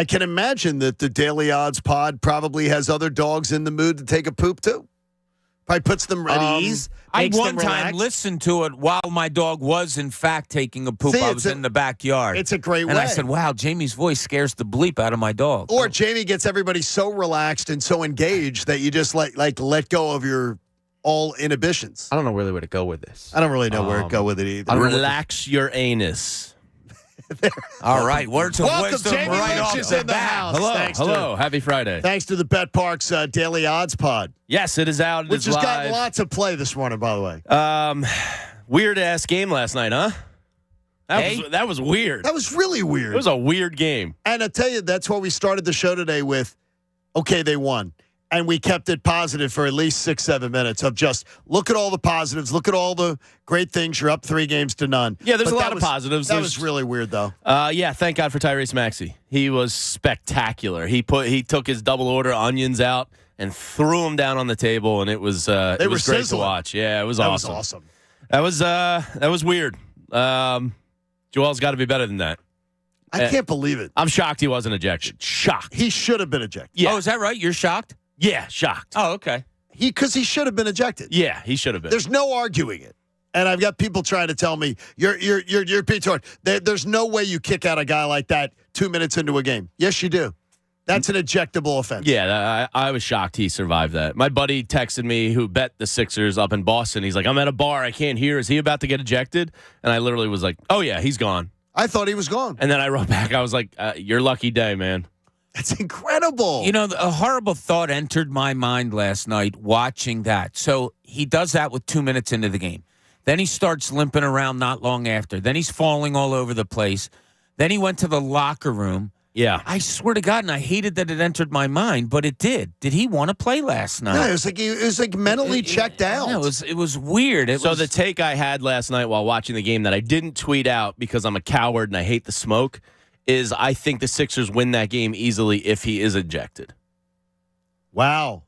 I can imagine that the Daily Odds pod probably has other dogs in the mood to take a poop too. Probably puts them at ease. I makes one them time relax. listened to it while my dog was, in fact, taking a poop. See, I was in the backyard. It's a great way. And I said, wow, Jamie's voice scares the bleep out of my dog. Or Jamie gets everybody so relaxed and so engaged that you just let go of your all inhibitions. I don't know really where to go with this. I don't really know where to go with it either. Relax your anus. All right, words of Welcome, wisdom Jamie right Lynch off is the in the bat. house. Hello. Happy Friday. Thanks to the Bet Parks Daily Odds pod, Yes, it is out. which has got lots of play this morning, by the way. Weird ass game last night, huh? That was weird. That was really weird. It was a weird game. And I tell you, that's what we started the show today with. Okay, they won. And we kept it positive for at least 6-7 minutes of just look at all the positives, look at all the great things. You're up 3-0. Yeah, there's But a that lot of positives. That was really weird, though. Yeah, thank God for Tyrese Maxey. He was spectacular. He took his double order onions out and threw them down on the table, and it was They were great sizzling. to watch. Yeah, it was That awesome. was awesome. That was weird. Joel's got to be better than that. I can't believe it. I'm shocked he wasn't ejected. Shocked. He should have been ejected. Yeah. Oh, is that right? You're shocked? Yeah, shocked. Oh, okay. Because he should have been ejected. Yeah, he should have been. There's no arguing it. And I've got people trying to tell me you're Pete Tort. There's no way you kick out a guy like that 2 minutes into a game. Yes, you do. That's an ejectable offense. Yeah, I was shocked he survived that. My buddy texted me who bet the Sixers up in Boston. He's like, I'm at a bar. I can't hear. Is he about to get ejected? And I literally was like, oh, yeah, he's gone. I thought he was gone. And then I wrote back. I was like, your lucky day, man. That's incredible. You know, a horrible thought entered my mind last night watching that. So he does that with 2 minutes into the game. Then he starts limping around not long after. Then he's falling all over the place. Then he went to the locker room. Yeah. I swear to God, and I hated that it entered my mind, but it did. Did he want to play last night? Yeah, it was like mentally checked out. Yeah, it was weird. The take I had last night while watching the game that I didn't tweet out because I'm a coward and I hate the smoke is I think the Sixers win that game easily if he is ejected. Wow.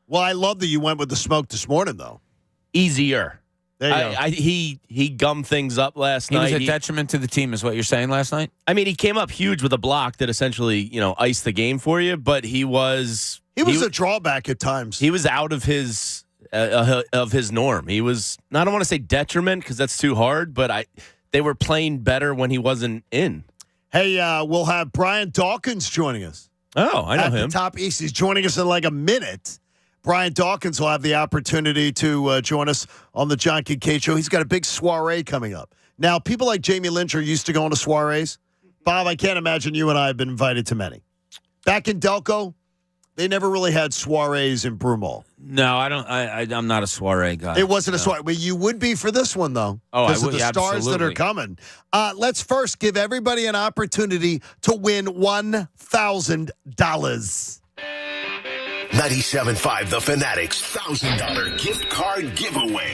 Well, I love that you went with the smoke this morning, though. Easier. There you go. He gummed things up last night. He was a detriment to the team, is what you're saying last night? I mean, he came up huge with a block that essentially, iced the game for you, but he was a drawback at times. He was out of his norm. He was, I don't want to say detriment because that's too hard, but they were playing better when he wasn't in. Hey, we'll have Brian Dawkins joining us. Oh, I know at him. The Top East. He's joining us in like a minute. Brian Dawkins will have the opportunity to join us on the John Kincade Show. He's got a big soiree coming up. Now, people like Jamie Lynch are used to going to soirees. Bob, I can't imagine you and I have been invited to many. Back in Delco, they never really had soirees in Broomall. No, I don't. I'm not a soiree guy. It wasn't a soiree. Well, you would be for this one, though. Oh, because I of would, the stars that are absolutely. coming. Let's first give everybody an opportunity to win $1,000. 97.5 The Fanatic's $1,000 gift card giveaway.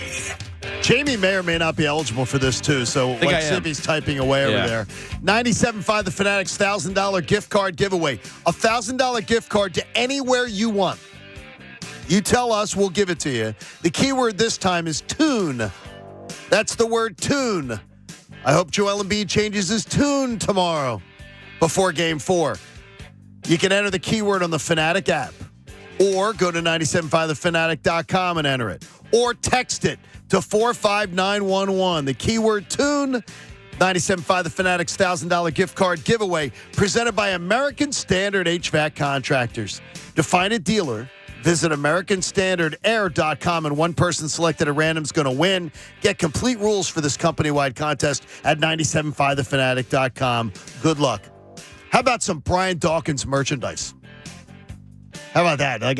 Jamie may or may not be eligible for this, too, so let's see if he's typing away over there. 97.5 The Fanatic's $1,000 gift card giveaway. A $1,000 gift card to anywhere you want. You tell us, we'll give it to you. The keyword this time is tune. That's the word tune. I hope Joel Embiid changes his tune tomorrow before Game 4. You can enter the keyword on the Fanatic app. Or go to 97.5thefanatic.com and enter it. Or text it to 45911. The keyword tune, 97.5 The Fanatic's $1,000 gift card giveaway, presented by American Standard HVAC Contractors. To find a dealer, visit AmericanStandardAir.com, and one person selected at random is going to win. Get complete rules for this company-wide contest at 97.5thefanatic.com. Good luck. How about some Brian Dawkins merchandise? How about that? Like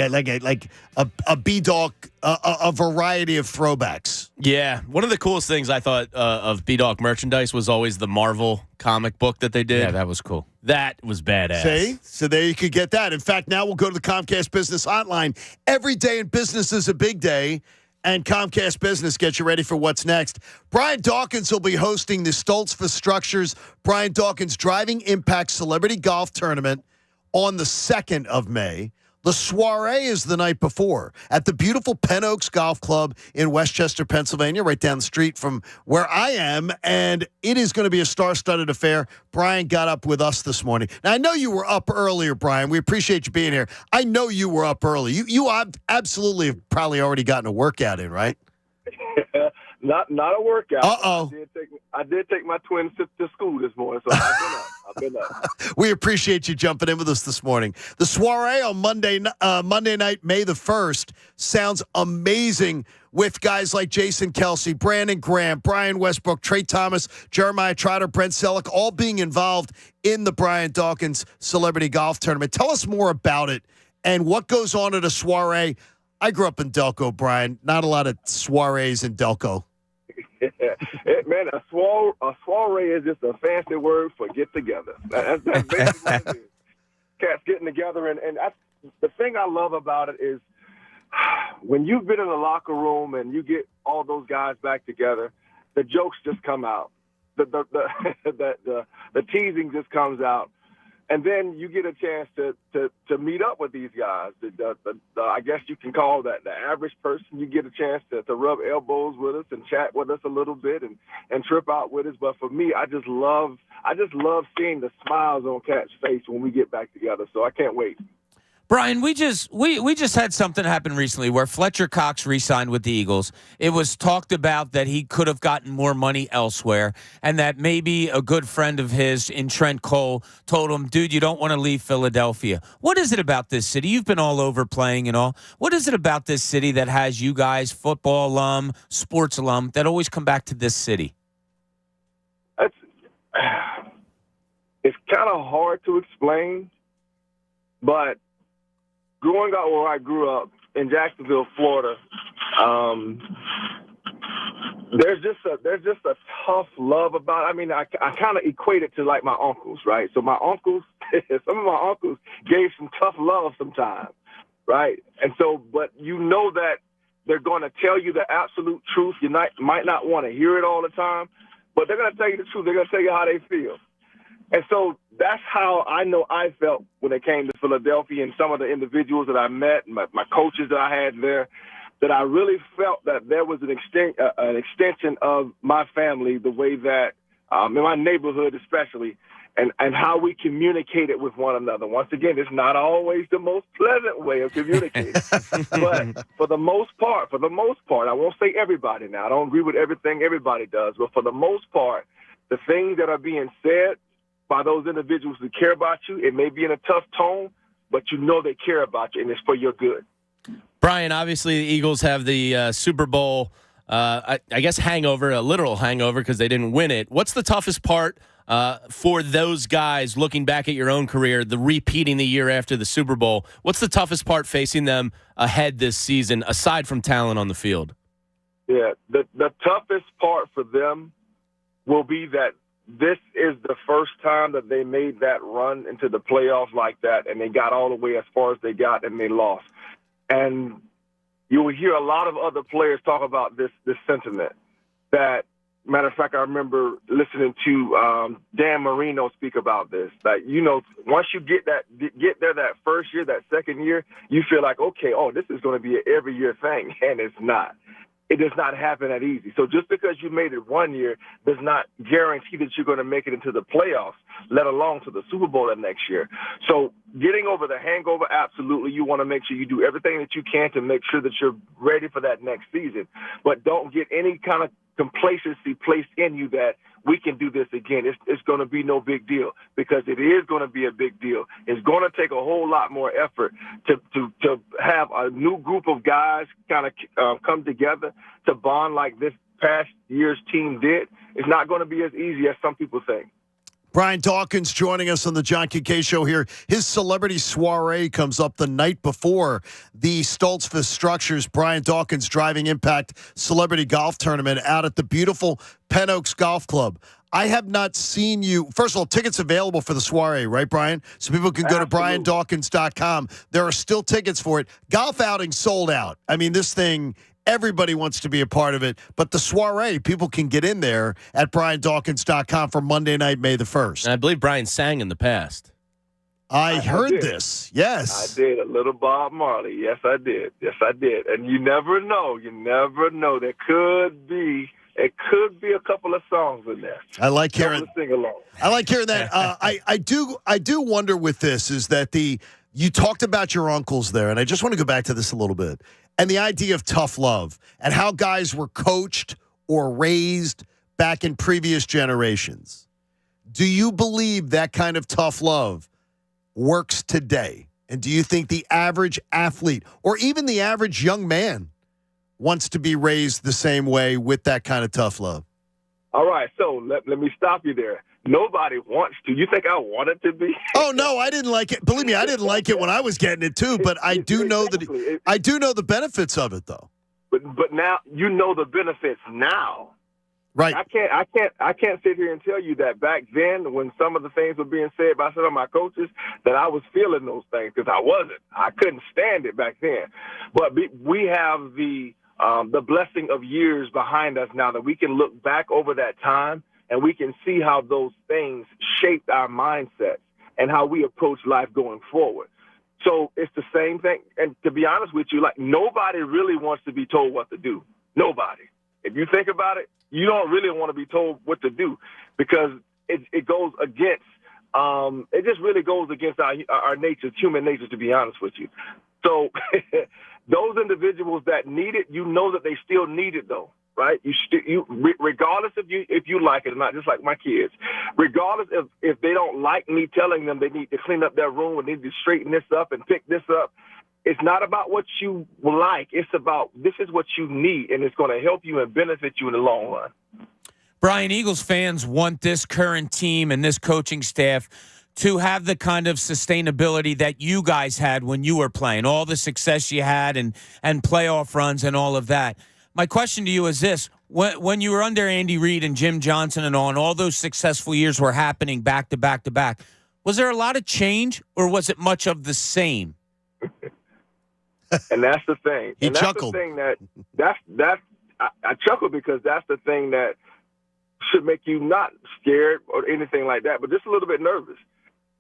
a B-Dawk, a variety of throwbacks. Yeah. One of the coolest things I thought of B-Dawk merchandise was always the Marvel comic book that they did. Yeah, that was cool. That was badass. See? So there you could get that. In fact, now we'll go to the Comcast Business Hotline. Every day in business is a big day, and Comcast Business gets you ready for what's next. Brian Dawkins will be hosting the Stoltz for Structures Brian Dawkins Driving Impact Celebrity Golf Tournament on the 2nd of May. The soiree is the night before at the beautiful Penn Oaks Golf Club in Westchester, Pennsylvania, right down the street from where I am, and it is going to be a star-studded affair. Brian got up with us this morning. Now, I know you were up earlier, Brian. We appreciate you being here. I know you were up early. You absolutely have probably already gotten a workout in, right? Not a workout. Uh-oh. I did take my twins to school this morning, so I've been up. We appreciate you jumping in with us this morning. The soiree on Monday night, May the 1st, sounds amazing with guys like Jason Kelsey, Brandon Graham, Brian Westbrook, Trey Thomas, Jeremiah Trotter, Brent Selleck, all being involved in the Brian Dawkins Celebrity Golf Tournament. Tell us more about it and what goes on at a soiree. I grew up in Delco, Brian. Not a lot of soirees in Delco. Man, a soiree is just a fancy word for get together. That's basically what it is. Cats getting together, and the thing I love about it is when you've been in the locker room and you get all those guys back together, the jokes just come out. The teasing just comes out. And then you get a chance to meet up with these guys. I guess you can call that the average person. You get a chance to rub elbows with us and chat with us a little bit and trip out with us. But for me, I just love seeing the smiles on Cat's face when we get back together. So I can't wait. Brian, we just had something happen recently where Fletcher Cox re-signed with the Eagles. It was talked about that he could have gotten more money elsewhere, and that maybe a good friend of his in Trent Cole told him, dude, you don't want to leave Philadelphia. What is it about this city? You've been all over playing and all. What is it about this city that has you guys, football alum, sports alum, that always come back to this city? It's kind of hard to explain, but growing up where I grew up in Jacksonville, Florida, there's just a tough love about it. I mean, I kind of equate it to like my uncles, right? So my uncles, some of my uncles gave some tough love sometimes, right? And so, but you know that they're going to tell you the absolute truth. You might not want to hear it all the time, but they're going to tell you the truth. They're going to tell you how they feel. And so that's how I know I felt when it came to Philadelphia and some of the individuals that I met, my coaches that I had there, that I really felt that there was an extension of my family, the way that in my neighborhood especially, and how we communicated with one another. Once again, it's not always the most pleasant way of communicating. But for the most part, I won't say everybody now. I don't agree with everything everybody does. But for the most part, the things that are being said by those individuals who care about you, it may be in a tough tone, but you know they care about you, and it's for your good. Brian, obviously the Eagles have the Super Bowl, I guess, hangover, a literal hangover because they didn't win it. What's the toughest part for those guys looking back at your own career, the repeating the year after the Super Bowl? What's the toughest part facing them ahead this season, aside from talent on the field? Yeah, the toughest part for them will be that this is the first time that they made that run into the playoffs like that, and they got all the way as far as they got, and they lost. And you will hear a lot of other players talk about this sentiment. That, matter of fact, I remember listening to Dan Marino speak about this. That, you know, once you get there that first year, that second year, you feel like, okay, this is going to be an every year thing, and it's not. It does not happen that easy. So just because you made it one year does not guarantee that you're going to make it into the playoffs, let alone to the Super Bowl that next year. So getting over the hangover, absolutely. You want to make sure you do everything that you can to make sure that you're ready for that next season. But don't get any kind of complacency placed in you that we can do this again. It's going to be no big deal, because it is going to be a big deal. It's going to take a whole lot more effort to have a new group of guys kind of come together to bond like this past year's team did. It's not going to be as easy as some people think. Brian Dawkins joining us on the John Kincade Show here. His celebrity soiree comes up the night before the Stoltzfus Structures Brian Dawkins Driving Impact Celebrity Golf Tournament out at the beautiful Penn Oaks Golf Club. I have not seen you. First of all, tickets available for the soiree, right, Brian? So people can go to BrianDawkins.com. There are still tickets for it. Golf outing sold out. I mean, this thing, everybody wants to be a part of it. But the soiree, people can get in there at BrianDawkins.com for Monday night, May the 1st. And I believe Brian sang in the past. I heard did. this. Yes. I did. A little Bob Marley. Yes, I did. Yes, I did. And you never know. You never know. It could be a couple of songs in there. I like hearing sing along. I like hearing that. I do wonder with this is that you talked about your uncles there, and I just want to go back to this a little bit. And the idea of tough love and how guys were coached or raised back in previous generations. Do you believe that kind of tough love works today? And do you think the average athlete or even the average young man wants to be raised the same way with that kind of tough love? All right, so let me stop you there. Nobody wants to. You think I want it to be? Oh no, I didn't like it. Believe me, I didn't like it when I was getting it too. But I do know that I do know the benefits of it, though. But now you know the benefits now. Right. I can't sit here and tell you that back then, when some of the things were being said by some of my coaches, that I was feeling those things, because I wasn't. I couldn't stand it back then. But we have the blessing of years behind us now, that we can look back over that time and we can see how those things shaped our mindsets and how we approach life going forward. So it's the same thing. And to be honest with you, like, nobody really wants to be told what to do. Nobody. If you think about it, you don't really want to be told what to do, because it goes against, it just really goes against our nature, human nature, to be honest with you. So those individuals that need it, you know that they still need it, though, right? Regardless if you like it or not, just like my kids, regardless if they don't like me telling them they need to clean up their room or need to straighten this up and pick this up, it's not about what you like. It's about, this is what you need, and it's going to help you and benefit you in the long run. Brian, Eagles fans want this current team and this coaching staff to have the kind of sustainability that you guys had when you were playing, all the success you had and playoff runs and all of that. My question to you is this. When you were under Andy Reid and Jim Johnson and all those successful years were happening back to back to back, was there a lot of change, or was it much of the same? And that's the thing. He and chuckled. That's the thing I chuckle, because that's the thing that should make you not scared or anything like that, but just a little bit nervous,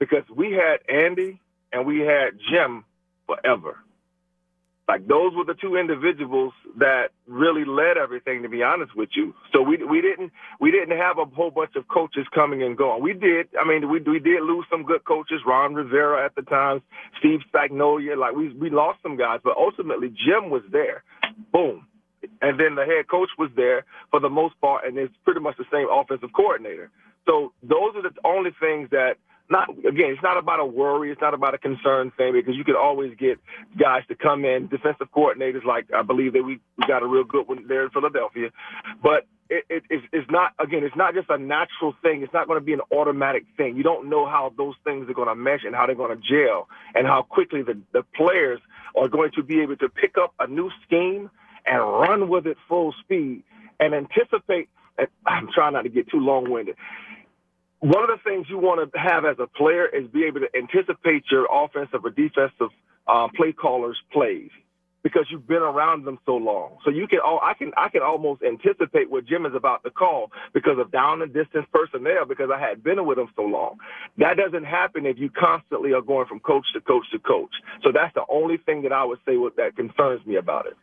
because we had Andy and we had Jim forever. Like, those were the two individuals that really led everything, to be honest with you. So we didn't have a whole bunch of coaches coming and going. We did. I mean, we did lose some good coaches, Ron Rivera at the time, Steve Spagnuolo. Like, we lost some guys, but ultimately Jim was there. Boom. And then the head coach was there for the most part, and it's pretty much the same offensive coordinator. So those are the only things that, it's not about a worry. It's not about a concern thing, because you could always get guys to come in, defensive coordinators, like I believe that we got a real good one there in Philadelphia. But it's not just a natural thing. It's not going to be an automatic thing. You don't know how those things are going to mesh and how they're going to gel, and how quickly the players are going to be able to pick up a new scheme and run with it full speed and anticipate. And I'm trying not to get too long-winded. One of the things you want to have as a player is be able to anticipate your offensive or defensive play callers' plays, because you've been around them so long. So I can almost anticipate what Jim is about to call because of down and distance personnel, because I had been with him so long. That doesn't happen if you constantly are going from coach to coach to coach. So that's the only thing that I would say that concerns me about it.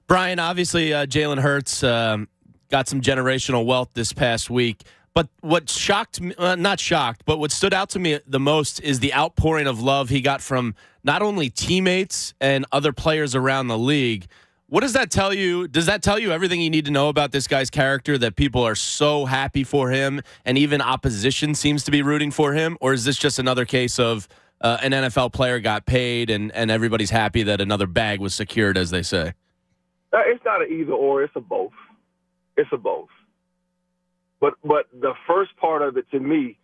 Brian, obviously Jalen Hurts got some generational wealth this past week. But what shocked me, not shocked, but what stood out to me the most is the outpouring of love he got from not only teammates and other players around the league. What does that tell you? Does that tell you everything you need to know about this guy's character, that people are so happy for him and even opposition seems to be rooting for him? Or is this just another case of an NFL player got paid and everybody's happy that another bag was secured, as they say? It's not an either or. It's a both. It's a both. But the first part of it, to me,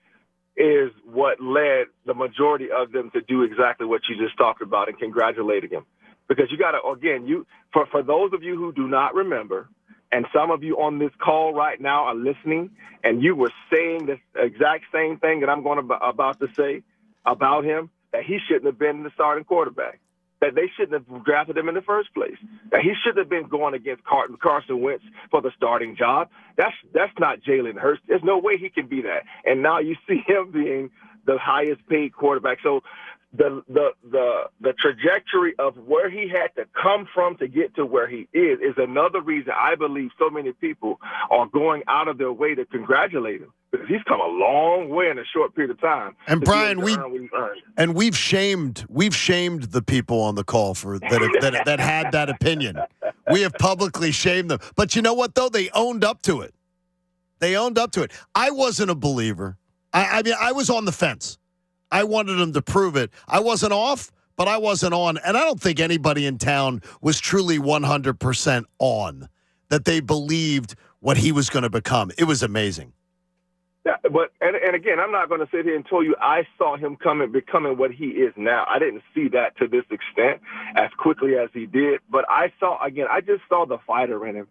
is what led the majority of them to do exactly what you just talked about and congratulating him. Because you got to, again, for those of you who do not remember, and some of you on this call right now are listening, and you were saying this exact same thing that I'm about to say about him, that he shouldn't have been the starting quarterback, that they shouldn't have drafted him in the first place, that he shouldn't have been going against Carson Wentz for the starting job. That's not Jalen Hurts. There's no way he can be that. And now you see him being the highest paid quarterback. So the trajectory of where he had to come from to get to where he is another reason I believe so many people are going out of their way to congratulate him, because he's come a long way in a short period of time. And Brian, we've shamed the people on the call for that had that opinion. We have publicly shamed them. But you know what, though? They owned up to it. I wasn't a believer. I mean, I was on the fence. I wanted him to prove it. I wasn't off, but I wasn't on. And I don't think anybody in town was truly 100% on, that they believed what he was going to become. It was amazing. Yeah, but and again, I'm not going to sit here and tell you I saw him becoming what he is now. I didn't see that to this extent as quickly as he did. But I just saw the fighter in him.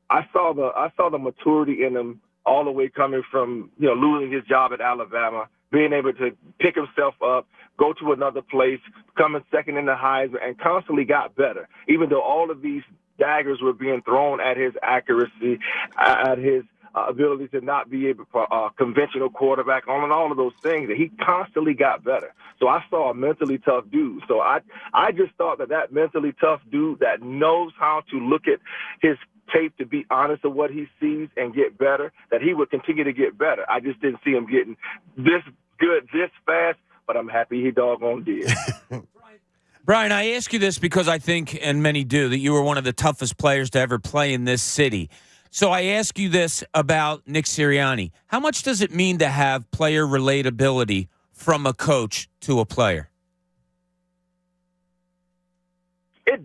I saw the maturity in him all the way coming from losing his job at Alabama, being able to pick himself up, go to another place, coming second in the Heisman, and constantly got better. Even though all of these daggers were being thrown at his accuracy, at his ability to not be a conventional quarterback, on all of those things, that he constantly got better. So I saw a mentally tough dude. So I just thought that mentally tough dude that knows how to look at his tape to be honest of what he sees and get better, that he would continue to get better. I just didn't see him getting this good this fast, but I'm happy he doggone did. Brian, I ask you this because I think, and many do, that you were one of the toughest players to ever play in this city. So I ask you this about Nick Sirianni. How much does it mean to have player relatability from a coach to a player? It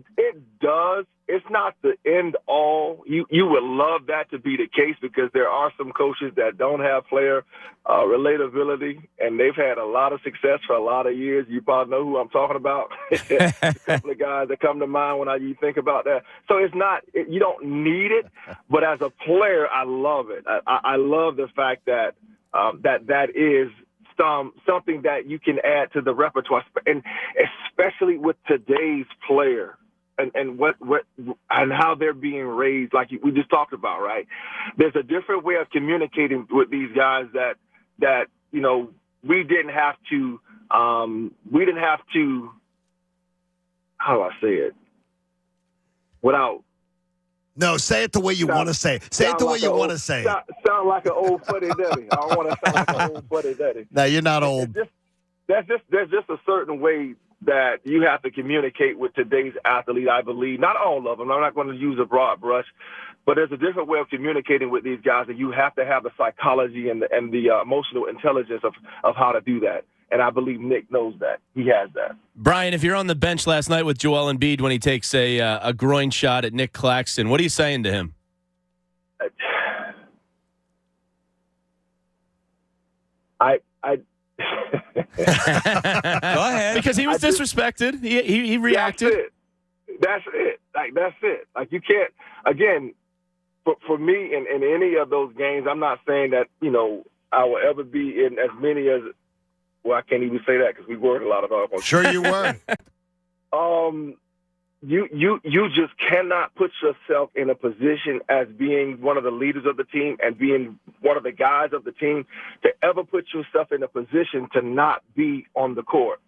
does. It's not the end all. You would love that to be the case, because there are some coaches that don't have player relatability, and they've had a lot of success for a lot of years. You probably know who I'm talking about. A couple of guys that come to mind when you think about that. So it's not, you don't need it, but as a player, I love it. I love the fact that that is something that you can add to the repertoire, and especially with today's player. And what and how they're being raised, like we just talked about, right? There's a different way of communicating with these guys that we didn't have to. How do I say it? Without. No, say it the way you want to say it. Say it the way you want to say it. Sound like an old fuddy duddy. I don't want to sound like an old fuddy duddy. No, you're not old. There's just a certain way that you have to communicate with today's athlete, I believe. Not all of them. I'm not going to use a broad brush, but there's a different way of communicating with these guys, and you have to have the psychology and the emotional intelligence of how to do that. And I believe Nick knows that. He has that. Brian, if you're on the bench last night with Joel Embiid when he takes a groin shot at Nick Claxton, what are you saying to him? Go ahead. Because he was disrespected. He reacted. That's it. That's it. Like, you can't, again, for me in any of those games, I'm not saying that, I will ever be in as many as, well, I can't even say that because we worked a lot of our. Sure you were. You just cannot put yourself in a position as being one of the leaders of the team and being one of the guys of the team to ever put yourself in a position to not be on the court,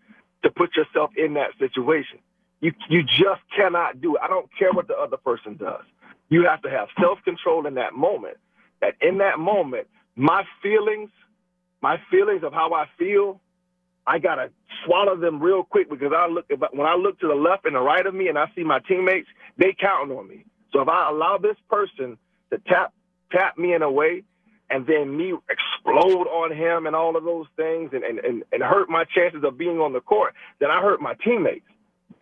to put yourself in that situation. You just cannot do it. I don't care what the other person does. You have to have self-control in that moment. That in that moment, my feelings of how I feel, I got to swallow them real quick, because when I look to the left and the right of me and I see my teammates, they counting on me. So if I allow this person to tap me in a way and then me explode on him and all of those things and hurt my chances of being on the court, then I hurt my teammates.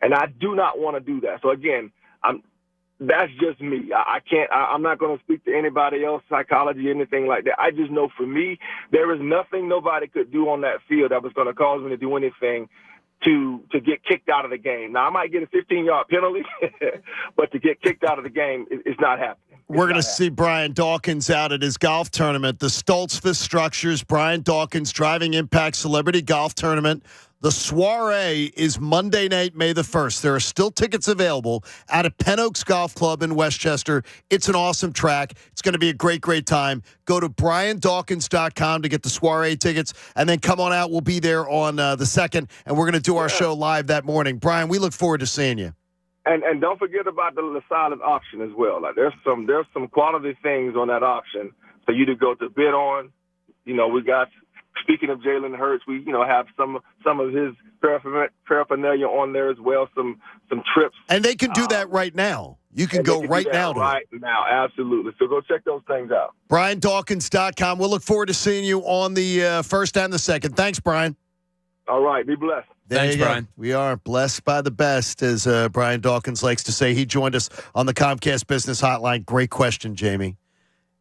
And I do not want to do that. So again, that's just me. I'm not going to speak to anybody else, psychology, anything like that. I just know for me, there is nothing nobody could do on that field that was going to cause me to do anything to get kicked out of the game. Now, I might get a 15-yard penalty, but to get kicked out of the game, it's not happening. We're going to see Brian Dawkins out at his golf tournament, the Stoltzfus Structures Brian Dawkins Driving Impact Celebrity Golf Tournament. The soiree is Monday night, May the 1st. There are still tickets available out at Penn Oaks Golf Club in Westchester. It's an awesome track. It's going to be a great, great time. Go to BrianDawkins.com to get the soiree tickets, and then come on out. We'll be there on the 2nd, and we're going to do our show live that morning. Brian, we look forward to seeing you. And don't forget about the silent auction as well. Like there's some quality things on that auction for you to go to bid on. You know, we got, speaking of Jalen Hurts, we have some of his paraphernalia on there as well. Some trips. And they can do that right now. You can go right now to right now, absolutely. So go check those things out. BrianDawkins.com. We'll look forward to seeing you on the 1st and the 2nd. Thanks, Brian. All right, be blessed. Thanks, Brian. We are blessed by the best, as Brian Dawkins likes to say. He joined us on the Comcast Business Hotline. Great question, Jamie.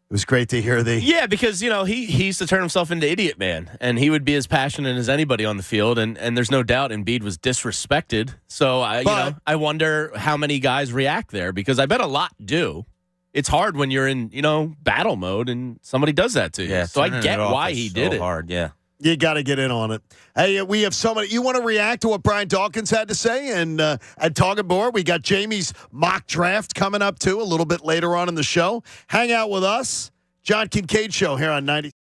It was great to hear Yeah, because, he used to turn himself into idiot man, and he would be as passionate as anybody on the field, and there's no doubt Embiid was disrespected. So, I wonder how many guys react there, because I bet a lot do. It's hard when you're in, battle mode and somebody does that to you. Yeah, so I get why he did it. Hard, yeah. You got to get in on it. Hey, we have so many. You want to react to what Brian Dawkins had to say? And talking more, we got Jamie's mock draft coming up, too, a little bit later on in the show. Hang out with us. John Kincade Show here on 90.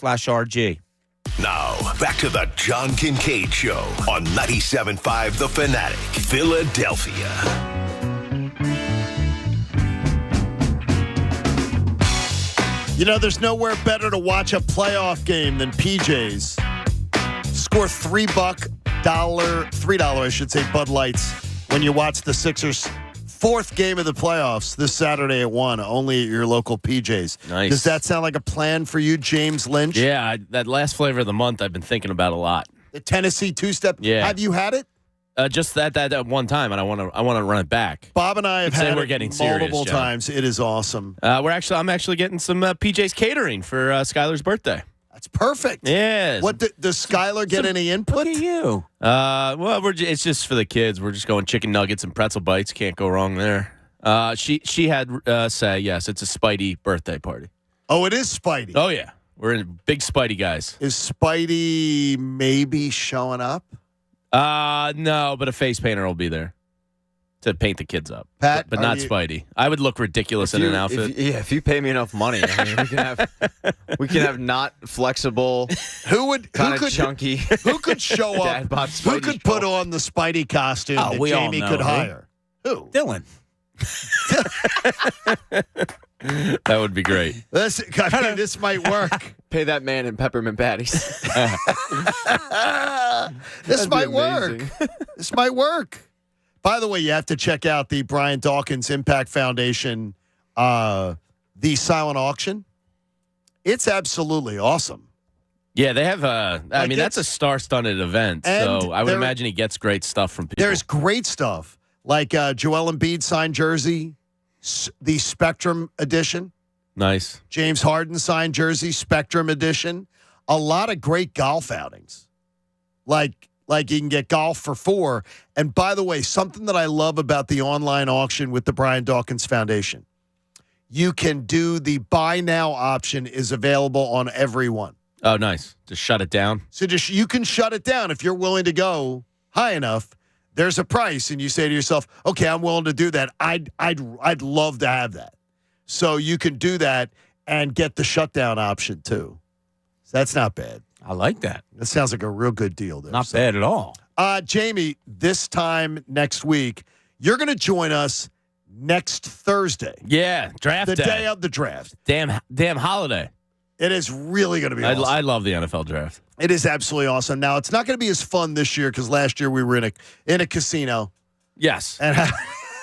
/RG. Now, back to the John Kincade Show on 97.5 The Fanatic, Philadelphia. You know, there's nowhere better to watch a playoff game than PJ's. Score $3, I should say, Bud Lights when you watch the Sixers' fourth game of the playoffs this Saturday at 1, only at your local PJ's. Nice. Does that sound like a plan for you, James Lynch? Yeah, that last flavor of the month I've been thinking about a lot. The Tennessee two-step? Yeah. Have you had it? Just that one time, and I want to run it back. Bob and I have had it multiple John. times. It is awesome. I'm actually getting some PJ's catering for Skylar's birthday. That's perfect. Yeah. What does Skylar get any input? Look at you. Well, it's just for the kids. We're just going chicken nuggets and pretzel bites. Can't go wrong there. She had say yes. It's a Spidey birthday party. Oh, it is Spidey. Oh yeah, we're in big Spidey guys. Is Spidey maybe showing up? No, but a face painter will be there to paint the kids up. Pat, but not Spidey. I would look ridiculous in an outfit. If you pay me enough money, I mean, we can have not flexible, kind of chunky. Who could show up? Dad bod Who Spidey could put on the Spidey costume that we all Jamie know could who. hire? Who? Dylan. That would be great. This might work. Pay that man in peppermint patties. This might work. This might work. By the way, you have to check out the Brian Dawkins Impact Foundation, the silent auction. It's absolutely awesome. Yeah, they have that's a star-studded event, so I would imagine he gets great stuff from people. There's great stuff, like Joel Embiid signed jersey, the Spectrum edition. Nice. James Harden signed jersey, Spectrum edition. A lot of great golf outings. Like you can get golf for $4. And by the way, something that I love about the online auction with the Brian Dawkins Foundation, you can do the buy now option is available on every one. Oh, nice. Just shut it down. So you can shut it down if you're willing to go high enough. There's a price, and you say to yourself, "Okay, I'm willing to do that. I'd love to have that." So you can do that and get the shutdown option too. So that's not bad. I like that. That sounds like a real good deal there. Not bad at all. Jamie, this time next week, you're going to join us next Thursday. Yeah, draft the day. day of the draft. Damn holiday. It is really going to be awesome. I love the NFL draft. It is absolutely awesome. Now, it's not going to be as fun this year because last year we were in a casino. Yes.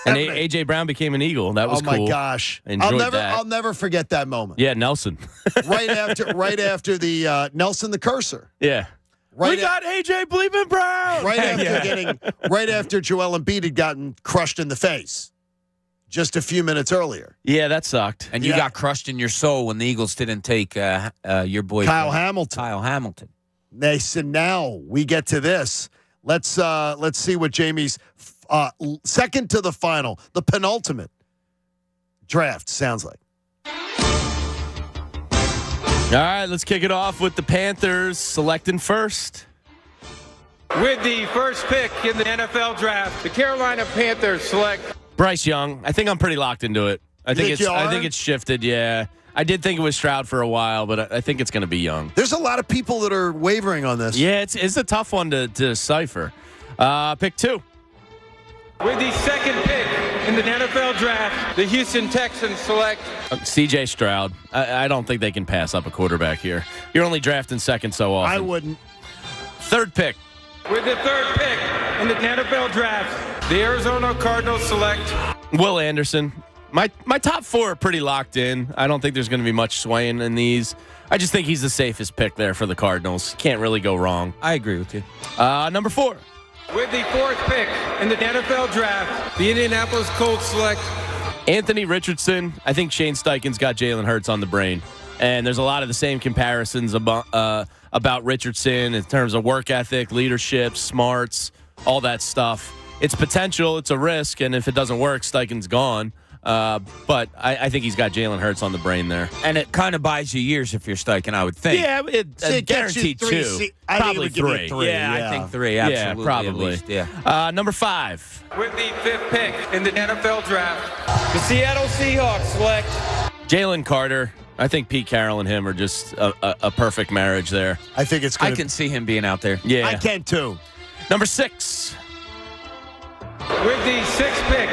And A.J. Brown became an Eagle. That was cool. Oh, my gosh. I'll never forget that moment. Yeah, Nelson. right after the Nelson the Cursor. Yeah. We got A.J. Bleeping Brown. Right after Joel Embiid had gotten crushed in the face just a few minutes earlier. Yeah, that sucked. And you got crushed in your soul when the Eagles didn't take your boy Kyle Hamilton. Kyle Hamilton. They said, now we get to this. Let's see what Jamie's second to the final, the penultimate draft sounds like. All right, let's kick it off with the Panthers selecting first. With the first pick in the NFL draft, the Carolina Panthers select Bryce Young. I think I'm pretty locked into it. I think it's shifted, yeah. I did think it was Stroud for a while, but I think it's going to be Young. There's a lot of people that are wavering on this. Yeah, it's a tough one to decipher. Pick 2. with the second pick in the NFL draft, the Houston Texans select C.J. Stroud. I don't think they can pass up a quarterback here. You're only drafting second so often. I wouldn't. Third pick. with the third pick in the NFL draft, the Arizona Cardinals select Will Anderson. My top 4 are pretty locked in. I don't think there's going to be much swaying in these. I just think he's the safest pick there for the Cardinals. Can't really go wrong. I agree with you. Number 4. with the fourth pick in the NFL draft, the Indianapolis Colts select Anthony Richardson. I think Shane Steichen's got Jalen Hurts on the brain. And there's a lot of the same comparisons about Richardson in terms of work ethic, leadership, smarts, all that stuff. It's potential. It's a risk. And if it doesn't work, Steichen's gone. But I think he's got Jalen Hurts on the brain there. And it kind of buys you years if you're Steichen, I would think. Yeah, it guaranteed 2. Probably Probably 3. I think 3, absolutely. Yeah, probably. At least, yeah. Number 5. with the fifth pick in the NFL draft, the Seattle Seahawks select Jalen Carter. I think Pete Carroll and him are just a perfect marriage there. I think it's good. I can see him being out there. Yeah. I can too. Number 6. With the 6th pick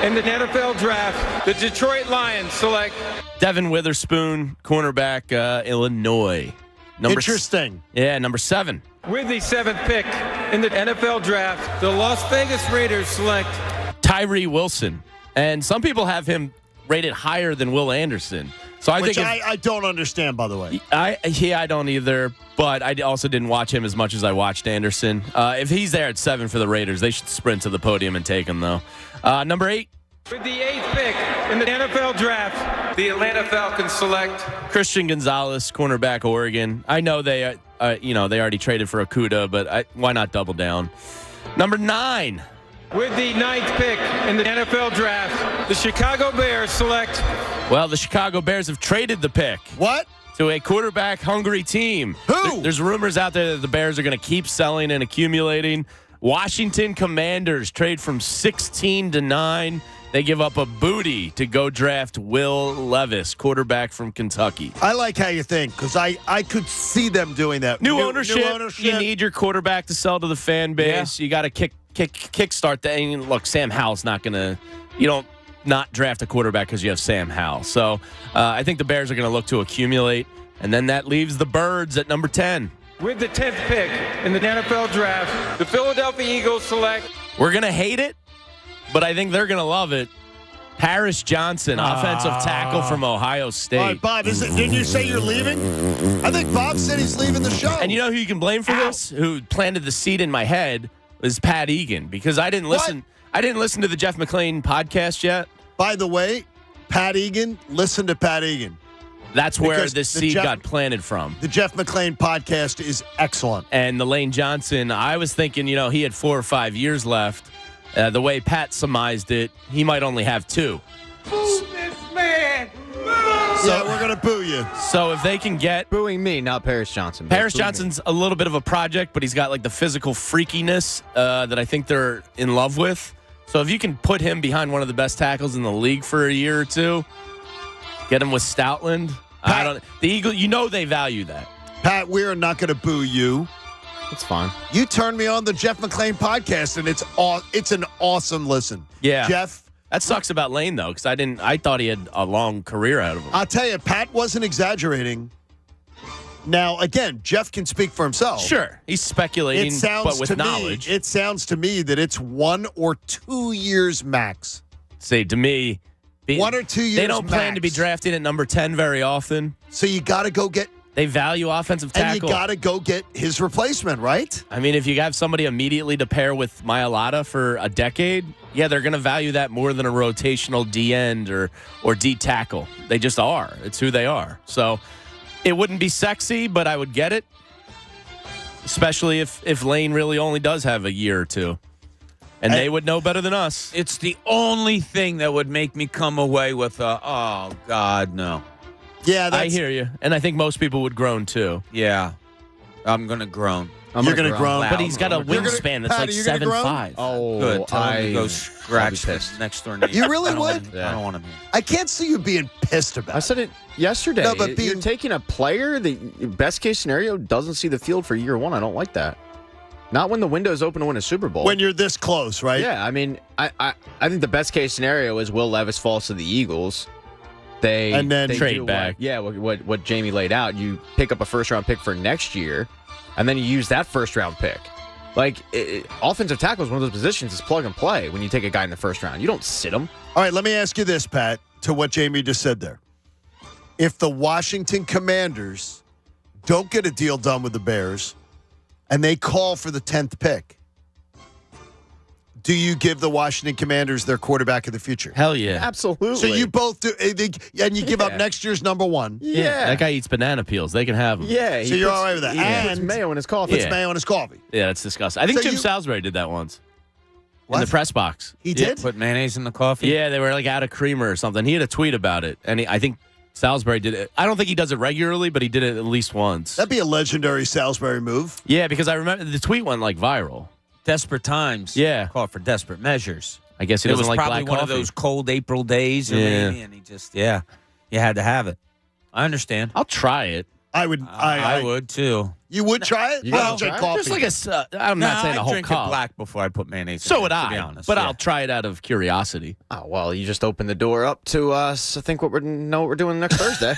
in the NFL draft, the Detroit Lions select Devin Witherspoon, cornerback, Illinois. Interesting. Number 7. with the 7th pick in the NFL draft, the Las Vegas Raiders select Tyree Wilson. And some people have him rated higher than Will Anderson. So I don't understand, by the way. I don't either, but I also didn't watch him as much as I watched Anderson. If he's there at 7 for the Raiders, they should sprint to the podium and take him, though. Number 8. with the 8th pick in the NFL draft, the Atlanta Falcons select Christian Gonzalez, cornerback, Oregon. I know they already traded for Okudah, but why not double down? Number 9. with the 9th pick in the NFL draft, the Chicago Bears select. Well, the Chicago Bears have traded the pick. What? To a quarterback-hungry team. Who? There's rumors out there that the Bears are going to keep selling and accumulating. Washington Commanders trade from 16 to 9. They give up a booty to go draft Will Levis, quarterback from Kentucky. I like how you think, because I could see them doing that. New ownership. You need your quarterback to sell to the fan base. Yeah. You got to kickstart that. And look, Sam Howell's not going to – you don't not draft a quarterback because you have Sam Howell. So I think the Bears are going to look to accumulate, and then that leaves the Birds at number 10. With the 10th pick in the NFL draft, the Philadelphia Eagles select. We're going to hate it, but I think they're going to love it. Paris Johnson, offensive tackle from Ohio State. All right, Bob, didn't you say you're leaving? I think Bob said he's leaving the show. And you know who you can blame for this? Who planted the seed in my head was Pat Egan, because I didn't listen. I didn't listen to the Jeff McClain podcast yet. By the way, Pat Egan, listen to Pat Egan. That's where Because this the seed Jeff- got planted from. The Jeff McClain podcast is excellent. And the Lane Johnson, I was thinking, he had 4 or 5 years left. The way Pat surmised it, he might only have 2. Boo this man! So we're going to boo you. So if they can get Booing me, not Paris Johnson. Paris Johnson's a little bit of a project, but he's got like the physical freakiness that I think they're in love with. So if you can put him behind one of the best tackles in the league for a year or two, get him with Stoutland. The Eagle, they value that. Pat, we are not going to boo you. It's fine. You turned me on the Jeff McClain podcast, and it's an awesome listen. Yeah. Jeff. That sucks about Lane, though, because I thought he had a long career out of him. I'll tell you, Pat wasn't exaggerating. Now, again, Jeff can speak for himself. Sure. He's speculating, but with knowledge. It sounds to me that it's 1 or 2 years max. Say, to me, 1 or 2 years they don't plan max. to be drafted at number 10 very often. So you got to go get, They value offensive tackle. and you got to go get his replacement, right? I mean, if you have somebody immediately to pair with Mailata for a decade, yeah, they're going to value that more than a rotational D end or D tackle. They just are. It's who they are. So it wouldn't be sexy, but I would get it, especially if Lane really only does have a year or two. And they would know better than us. It's the only thing that would make me come away with oh, God, no. Yeah, I hear you. And I think most people would groan, too. Yeah. I'm going to groan. You're going to groan. But he's got a wingspan that's Pat, like are you gonna groan? 7'5". Oh, Good. Tell him to go I'll scratch be the pissed. next door neighbor. You really I don't would? want him- I don't want him here. I can't see you being pissed about I said it yesterday. No, but You're taking a player, the best case scenario, doesn't see the field for year 1. I don't like that. Not when the window's open to win a Super Bowl. when you're this close, right? Yeah, I mean, I think the best case scenario is Will Levis falls to the Eagles. And then they trade do back. What Jamie laid out. You pick up a first-round pick for next year, and then you use that first-round pick. Like, offensive tackle is one of those positions that's plug and play when you take a guy in the first round. You don't sit him. All right, let me ask you this, Pat, to what Jamie just said there. If the Washington Commanders don't get a deal done with the Bears and they call for the 10th pick, do you give the Washington Commanders their quarterback of the future? Hell yeah. Absolutely. So you both do, and you give up next year's number 1. Yeah. That guy eats banana peels. They can have him. Yeah. So you're all right with that. He puts And mayo in his coffee. puts mayo on his coffee. Yeah, that's disgusting. I think So Jim you- Salisbury did that once. What? In the press box. He Yeah. did? Put mayonnaise in the coffee? Yeah, they were like out of creamer or something. He had a tweet about it, and I think Salisbury did it. I don't think he does it regularly, but he did it at least once. That'd be a legendary Salisbury move. Yeah, because I remember the tweet went like viral. Desperate times. Yeah. Call for desperate measures. I guess he It doesn't was like probably black one coffee. of those cold April days, or Yeah. maybe, and he just, you had to have it. I understand. I'll try it. I would. I would too. You would try it? You Well, gotta drink try it? coffee. Just like I'm not saying I a whole drink cup. it black before I put mayonnaise. So in would it, I. to be honest. But yeah. I'll try it out of curiosity. Oh, well, you just opened the door up to us. I think what we're doing next Thursday.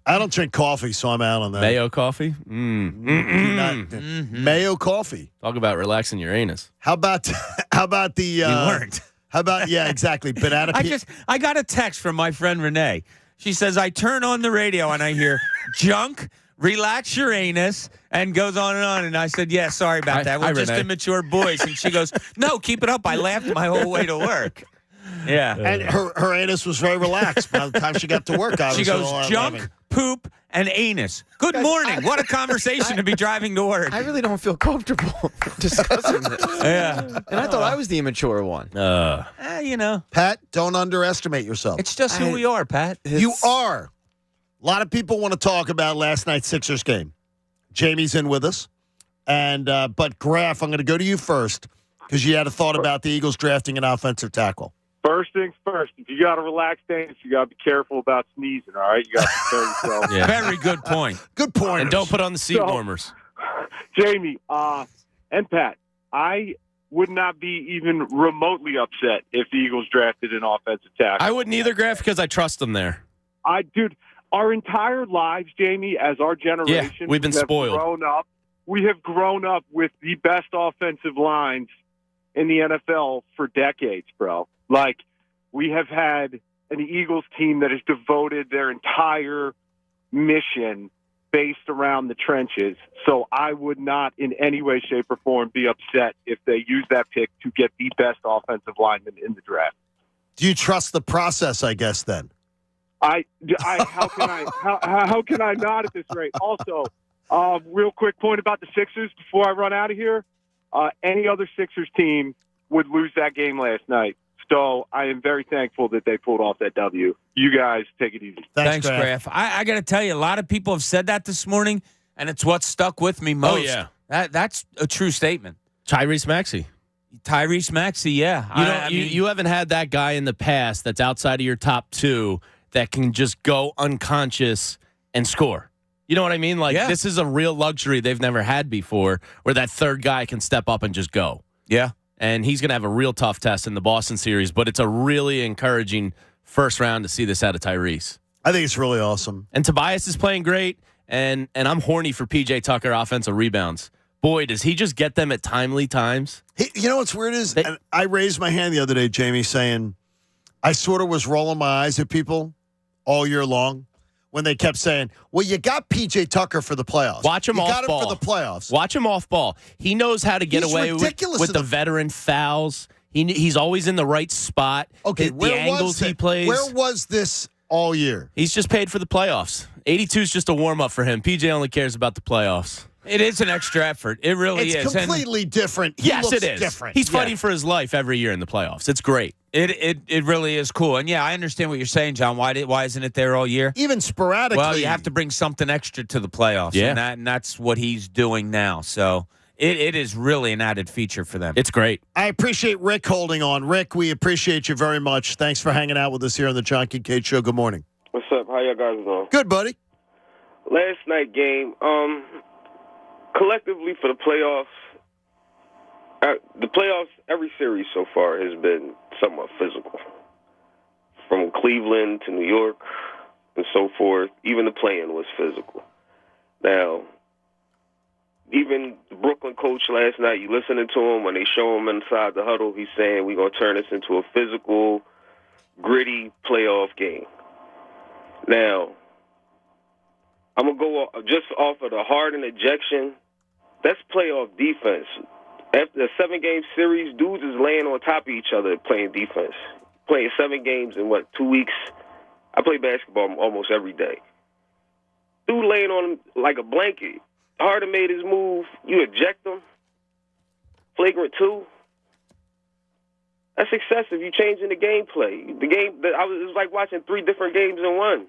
I don't drink coffee, so I'm out on that. Mayo coffee? Mayo coffee. Talk about relaxing your anus. How about the? You learned. How about exactly banana? I got a text from my friend Renee. She says I turn on the radio and I hear junk, relax your anus, and goes on. And I said, yeah, sorry about that. We're just Renee. immature boys. And she goes, no, keep it up. I laughed my whole way to work. Yeah. And her anus was very relaxed by the time she got to work. She goes, junk, poop, and anus. Good morning. What a conversation to be driving to work. I really don't feel comfortable discussing this. Yeah. And I thought I was the immature one. You know, Pat, don't underestimate yourself. it's just who we are, Pat. You are. A lot of people want to talk about last night's Sixers game. Jamie's in with us. And but Graf, I'm going to go to you first because you had a thought about the Eagles drafting an offensive tackle. First things first, if you got to relax things, you got to be careful about sneezing, all right? You got to prepare yourself. Yeah. Very good point. Good point. And don't put on the seat warmers. Jamie and Pat, I would not be even remotely upset if the Eagles drafted an offensive tackle. I wouldn't either, Graf, because I trust them there. Dude, our entire lives, Jamie, as our generation, Yeah, we've been spoiled. We have grown up with the best offensive lines in the NFL for decades, bro. Like, we have had an Eagles team that has devoted their entire mission based around the trenches. So I would not in any way, shape, or form be upset if they use that pick to get the best offensive lineman in the draft. Do you trust the process, I guess, then? How can I not at this rate? Also, real quick point about the Sixers before I run out of here. Any other Sixers team would lose that game last night. So I am very thankful that they pulled off that W. You guys take it easy. Thanks, Graf. I got to tell you, a lot of people have said that this morning, and it's what stuck with me most. Oh, yeah. That's a true statement. Tyrese Maxey. Tyrese Maxey, yeah. You haven't had that guy in the past that's outside of your top two that can just go unconscious and score. You know what I mean? Like, This is a real luxury they've never had before where that third guy can step up and just go. Yeah. And he's going to have a real tough test in the Boston series, but it's a really encouraging first round to see this out of Tyrese. I think it's really awesome. And Tobias is playing great, and I'm horny for P.J. Tucker offensive rebounds. Boy, does he just get them at timely times. You know what's weird is, and I raised my hand the other day, Jamie, saying I sort of was rolling my eyes at people all year long when they kept saying, well, you got P.J. Tucker for the playoffs. Watch him you off got ball. him for the playoffs. Watch him off ball. He knows how to get He's away ridiculous with in the the- veteran fouls. He's always in the right spot. Okay, the angles he plays. Where was this all year? He's just paid for the playoffs. 82 is just a warm-up for him. PJ only cares about the playoffs. It is an extra effort. It really is. It's completely different. Yes, looks it is. different. He's fighting for his life every year in the playoffs. It's great. It really is cool. And, yeah, I understand what you're saying, John. Why isn't it there all year? Even sporadically. Well, you have to bring something extra to the playoffs. Yeah. And that's what he's doing now. So it is really an added feature for them. It's great. I appreciate Rick holding on. Rick, we appreciate you very much. Thanks for hanging out with us here on the John Kincade Show. Good morning. What's up? How y'all guys doing? Good, buddy. Last night game, collectively for the playoffs, every series so far has been somewhat physical. From Cleveland to New York and so forth, even the play-in was physical. Now, even the Brooklyn coach last night, you listening to him when they show him inside the huddle, he's saying we're going to turn this into a physical, gritty playoff game. Now, I'm going to go just off of the Harden ejection. That's playoff defense. After a 7-game series, dudes is laying on top of each other playing defense. Playing 7 games in, 2 weeks? I play basketball almost every day. Dude laying on him like a blanket. Harden made his move. You eject him. Flagrant 2. That's excessive. You changing the gameplay. It was like watching 3 different games in one.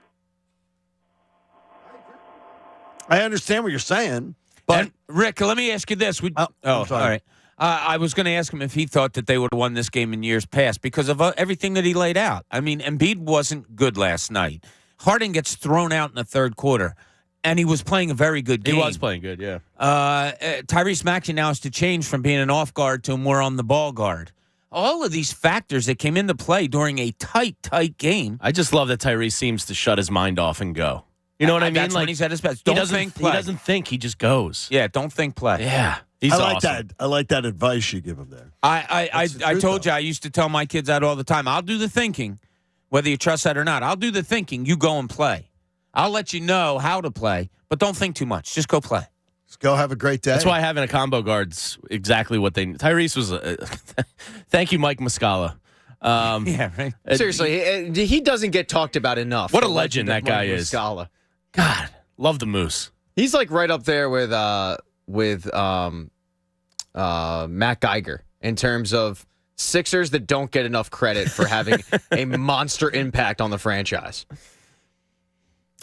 I understand what you're saying, but and Rick, let me ask you this. I'm sorry. All right. I was going to ask him if he thought that they would have won this game in years past because of everything that he laid out. I mean, Embiid wasn't good last night. Harden gets thrown out in the third quarter, and he was playing a very good game. He was playing good, yeah. Tyrese Maxey now has to change from being an off guard to a more on the ball guard. All of these factors that came into play during a tight game. I just love that Tyrese seems to shut his mind off and go. You know what I mean? That's when he's at his best. Don't think, play. He doesn't think. He just goes. Yeah, don't think, play. Yeah. He's awesome. that. I like that advice you give him there. I told you I used to tell my kids that all the time. I'll do the thinking, whether you trust that or not. I'll do the thinking. You go and play. I'll let you know how to play, but don't think too much. Just go play. Just go have a great day. That's why having a combo guard's exactly what they need. Tyrese was thank you, Mike Muscala. Yeah, right. Seriously, he doesn't get talked about enough. What a legend that guy is. Muscala. God, love the Moose. He's like right up there with Matt Geiger in terms of Sixers that don't get enough credit for having a monster impact on the franchise.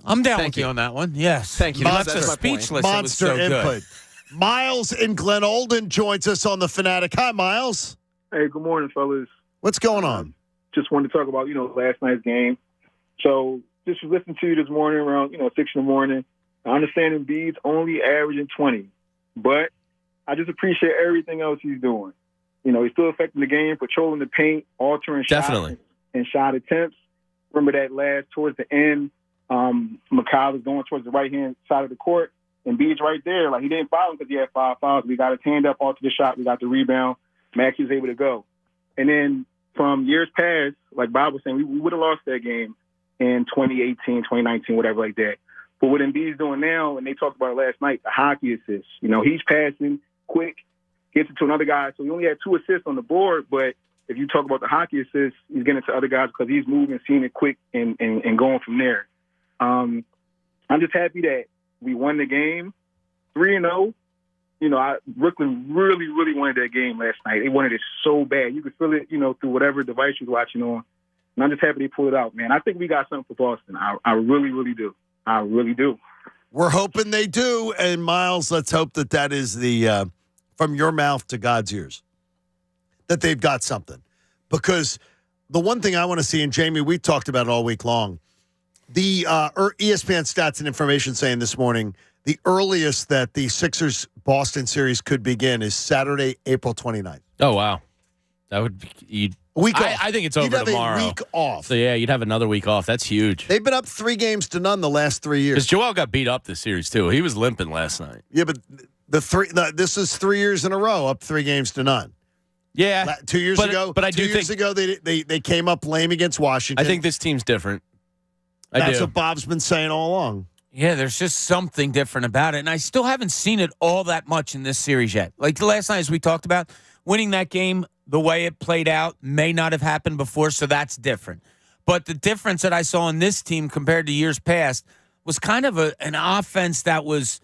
I'm down with you on that one. Yes. Thank you. That's a speechless. Monster it was so input. Good. Miles in Glen Olden joins us on the Fanatic. Hi, Miles. Hey, good morning, fellas. What's going on? Just wanted to talk about, last night's game. So just listening to you this morning around, 6 in the morning. I understand Embiid's only averaging 20, but I just appreciate everything else he's doing. He's still affecting the game, patrolling the paint, altering shots and shot attempts. Remember that last towards the end, McCall is going towards the right-hand side of the court, and Embiid's right there. Like, he didn't foul him because he had 5 fouls. We got his hand up, alter the shot. We got the rebound. Maxey was able to go. And then from years past, like Bob was saying, we would have lost that game in 2018, 2019, whatever like that. But what Embiid's doing now, and they talked about it last night, the hockey assists. He's passing quick, gets it to another guy. So he only had 2 assists on the board, but if you talk about the hockey assists, he's getting it to other guys because he's moving, seeing it quick, and going from there. I'm just happy that we won the game 3-0. Brooklyn really, really wanted that game last night. They wanted it so bad. You could feel it, through whatever device you're watching on. And I'm just happy they pulled it out, man. I think we got something for Boston. I really, really do. I really do. We're hoping they do. And, Miles, let's hope that is the from your mouth to God's ears, that they've got something. Because the one thing I want to see, and Jamie, we talked about it all week long, the ESPN Stats and Information saying this morning, the earliest that the Sixers-Boston series could begin is Saturday, April 29th. Oh, wow. That would be week off. I think it's over tomorrow. A week off. So, yeah, you'd have another week off. That's huge. They've been up 3-0 the last 3 years. Because Joel got beat up this series, too. He was limping last night. Yeah, but this is 3 years in a row, up 3-0. Yeah. 2 years ago. But I do think 2 years ago, they came up lame against Washington. I think this team's different. That's what Bob's been saying all along. Yeah, there's just something different about it. And I still haven't seen it all that much in this series yet. Like last night, as we talked about, winning that game the way it played out may not have happened before, so that's different. But the difference that I saw in this team compared to years past was kind of an offense that was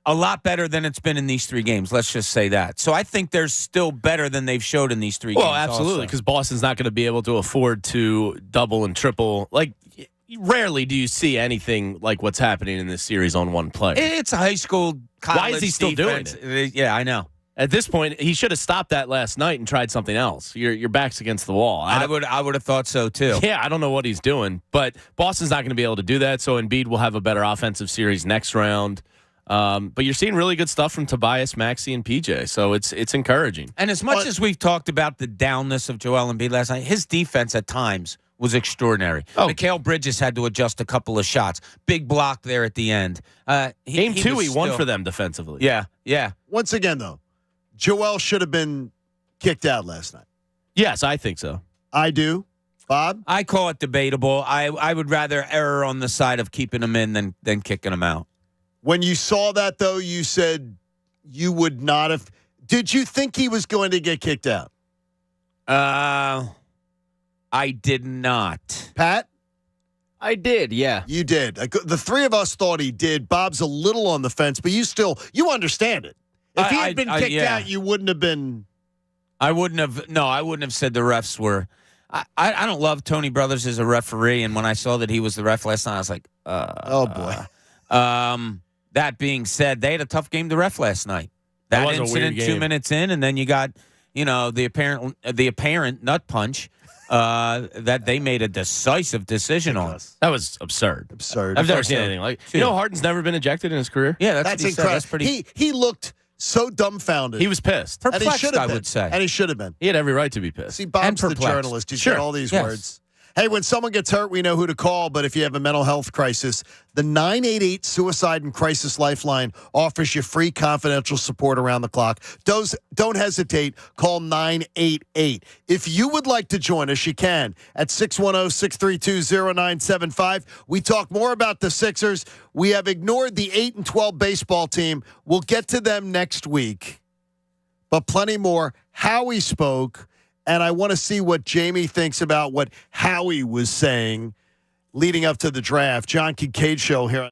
a lot better than it's been in these 3 games. Let's just say that. So I think they're still better than they've showed in these 3 games. Well, absolutely, because Boston's not going to be able to afford to double and triple. Like, rarely do you see anything like what's happening in this series on one player. It's a high school college Why is he still defense. doing it? Yeah, I know. At this point, he should have stopped that last night and tried something else. Your back's against the wall. I would have thought so too. Yeah, I don't know what he's doing, but Boston's not going to be able to do that. So Embiid will have a better offensive series next round. But you're seeing really good stuff from Tobias, Maxey, and PJ. So it's encouraging. And as much as we've talked about the downness of Joel Embiid last night, his defense at times was extraordinary. Mikal Bridges had to adjust a couple of shots. Big block there at the end. Game 2, he won for them defensively. Yeah. Once again, though, Joel should have been kicked out last night. Yes, I think so. I do. Bob? I call it debatable. I would rather err on the side of keeping him in than kicking him out. When you saw that, though, you said you would not have. Did you think he was going to get kicked out? I did not. Pat? I did, yeah. You did. The 3 of us thought he did. Bob's a little on the fence, but you understand it. If he had been kicked out, you wouldn't have been. I wouldn't have said the refs were. I don't love Tony Brothers as a referee, and when I saw that he was the ref last night, I was like, oh, boy. That being said, they had a tough game to ref last night. That was a incident weird game. 2 minutes in, and then you got the apparent nut punch that they made a decisive decision on. That was absurd. I've never seen anything like. Harden's never been ejected in his career. Yeah, that's incredible. That's pretty. He looked so dumbfounded. He was pissed. Perplexed, I would say. And he should have been. He had every right to be pissed. See, Bob's the journalist. He's got all these words. Hey, when someone gets hurt, we know who to call. But if you have a mental health crisis, the 988 Suicide and Crisis Lifeline offers you free confidential support around the clock. Don't hesitate. Call 988. If you would like to join us, you can at 610-632-0975. We talk more about the Sixers. We have ignored the 8-12 baseball team. We'll get to them next week. But plenty more. Howie spoke. And I want to see what Jamie thinks about what Howie was saying leading up to the draft. John Kincade Show here.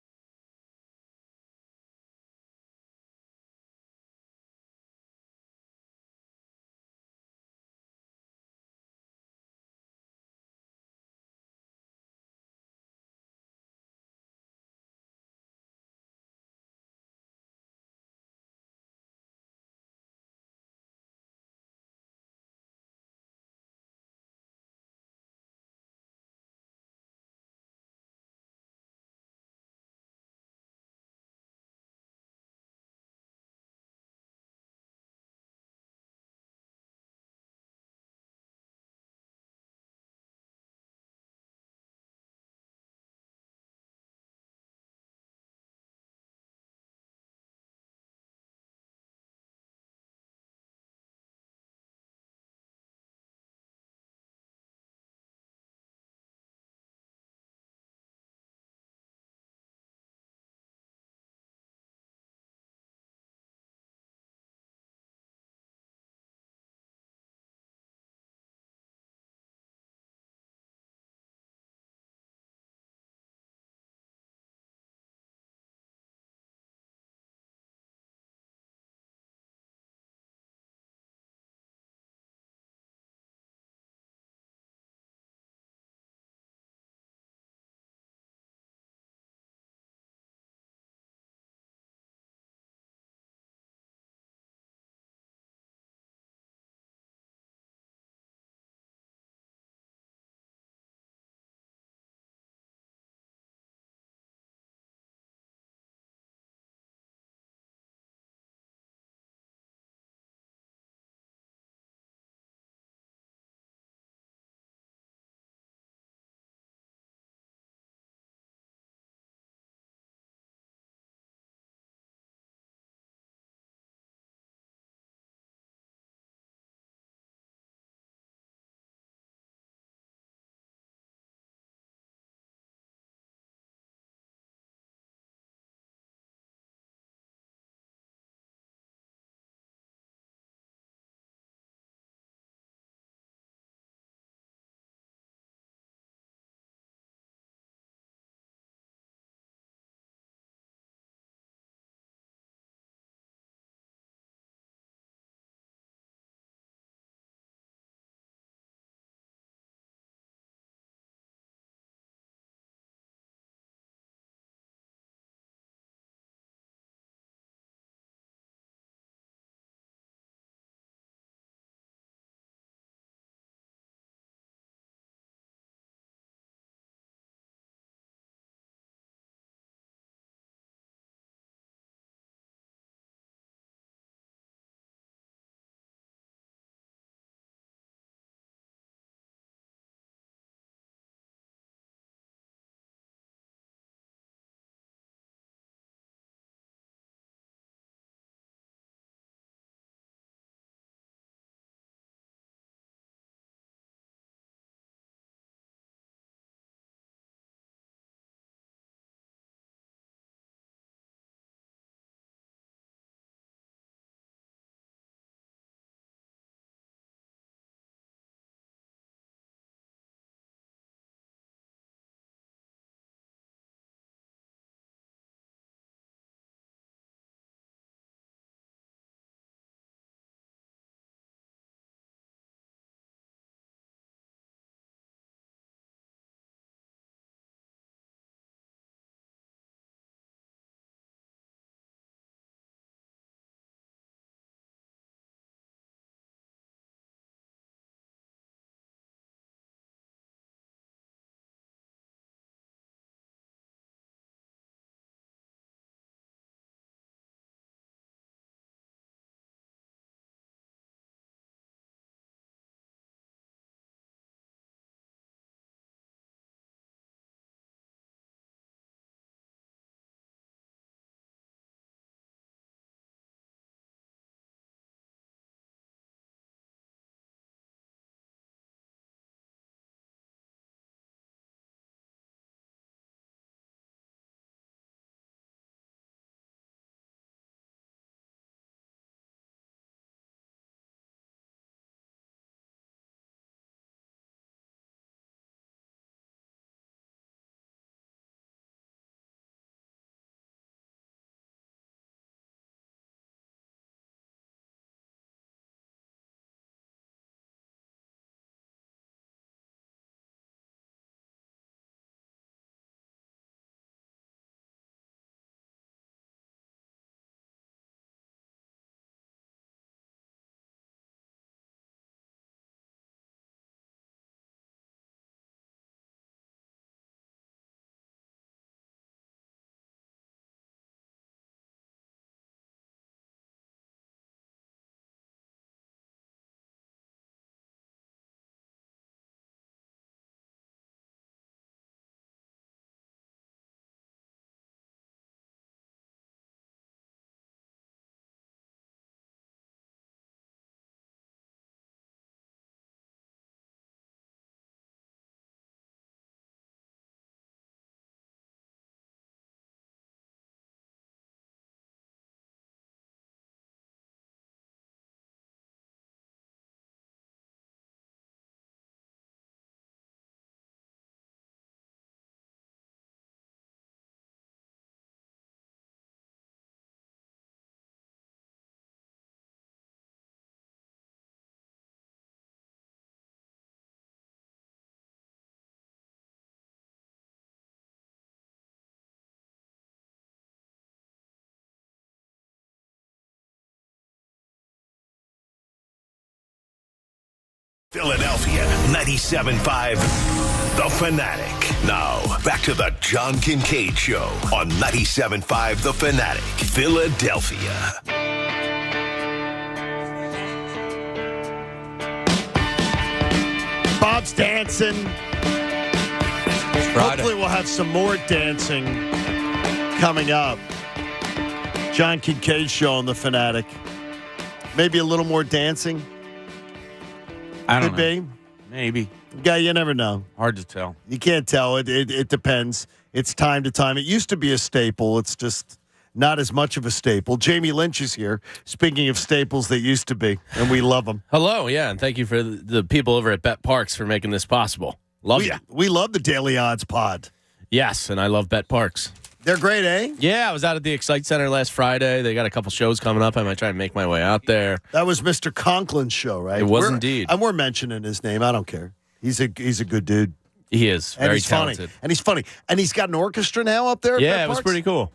Philadelphia, 97.5 The Fanatic. Now, back to the John Kincade Show on 97.5 The Fanatic, Philadelphia. Bob's dancing. Hopefully we'll have some more dancing coming up. John Kincade Show on The Fanatic. Maybe a little more dancing. I don't Could know. be. Maybe. Yeah, you never know. Hard to tell. You can't tell. It depends. It's time to time. It used to be a staple. It's just not as much of a staple. Jamie Lynch is here. Speaking of staples that used to be, and we love them. Hello, yeah, and thank you for the people over at Bet Parks for making this possible. Love you. We love the Daily Odds pod. Yes, and I love Bet Parks. They're great, eh? Yeah, I was out at the Excite Center last Friday. They got a couple shows coming up. I might try and make my way out there. That was Mr. Conklin's show, right? It was indeed. And we're mentioning his name. I don't care. He's a good dude. He is And very he's talented. funny. And he's funny. And he's got an orchestra now up there. At Yeah, Bet it was Parks? pretty cool.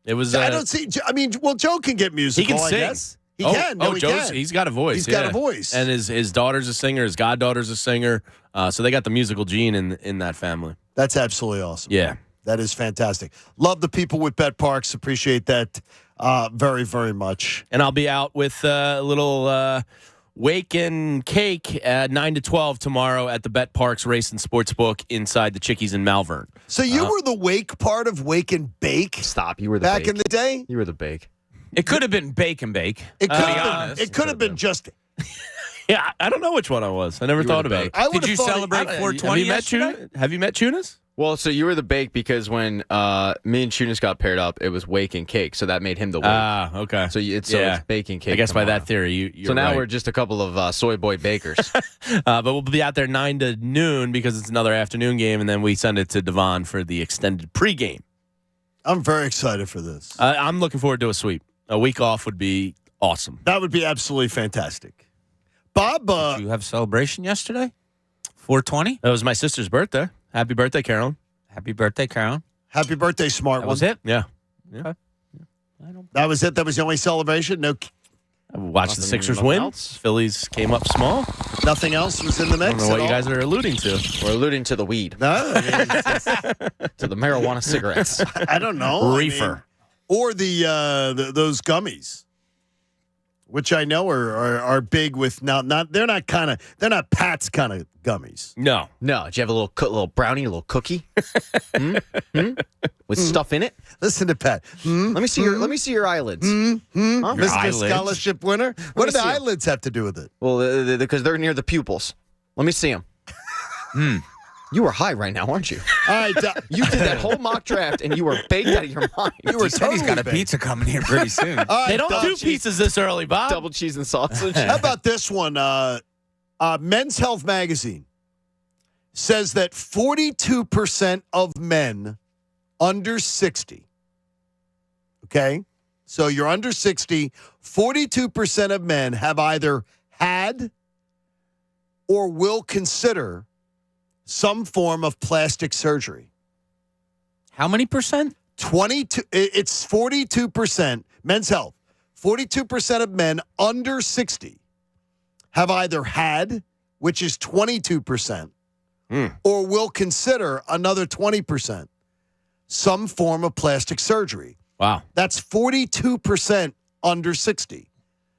It was. I don't see. I mean, well, Joe can get musical. He can sing. I guess. He can. No, he can. He's got a voice. He's got a voice. And his daughter's a singer. His goddaughter's a singer. So they got the musical gene in that family. That's absolutely awesome. Yeah. That is fantastic. Love the people with Bet Parks. Appreciate that very, very much. And I'll be out with a little wake and cake at 9 to 12 tomorrow at the Bet Parks Race and Sportsbook inside the Chickies in Malvern. So you were the wake part of Wake and Bake? Stop. You were the back bake. in the day? You were the bake. It could have been bake and bake. It could have honest. been. It could have been just. Yeah, I don't know which one I was. I never thought about it. I Did would've you thought celebrate Have 420 you met yesterday? Tunas? Have you met Tunas? Well, so you were the bake because when me and Tunis got paired up, it was wake and cake, so that made him the wake. Ah, okay. So it's bake and cake. I guess by tomorrow. that theory, you're So now right. we're just a couple of soy boy bakers. But we'll be out there 9 to noon because it's another afternoon game, and then we send it to Devon for the extended pregame. I'm very excited for this. I'm looking forward to a sweep. A week off would be awesome. That would be absolutely fantastic. Bob, Did you have a celebration yesterday? 420? That was my sister's birthday. Happy birthday, Carolyn. Happy birthday, Karen. happy birthday, smart That one. was it? Yeah. That was it. That was the only celebration. No, I watched the Sixers nothing win. else? Phillies came up small. nothing else was in the mix. I don't know what at you all? guys are alluding to. We're alluding to the weed, No, I, mean, to the marijuana cigarettes. I don't know. Reefer. Or the those gummies, which I know are big with now. They're not Pat's kind of gummies. No. No, did you have a little brownie, a little cookie, with stuff in it? Listen to Pat. Let me see your eyelids. Huh? Mr. eyelids? Scholarship winner. What do the see 'em. eyelids have to do with it? Well, because they're near the pupils. Let me see them. You are high right now, aren't you? All right, You did that whole mock draft, and you were baked out of your mind. you were He said he's got a totally baked. pizza coming here pretty soon. All right, They don't Doug, do pizzas this early, Bob. Double cheese and sausage. How about this one? Men's Health Magazine says that 42% of men under 60, okay? So you're under 60, 42% of men have either had or will consider some form of plastic surgery. How many percent? 22. It's 42%. Men's Health. 42% of men under 60 have either had, which is 22%, or will consider another 20%, some form of plastic surgery. Wow. That's 42% under 60.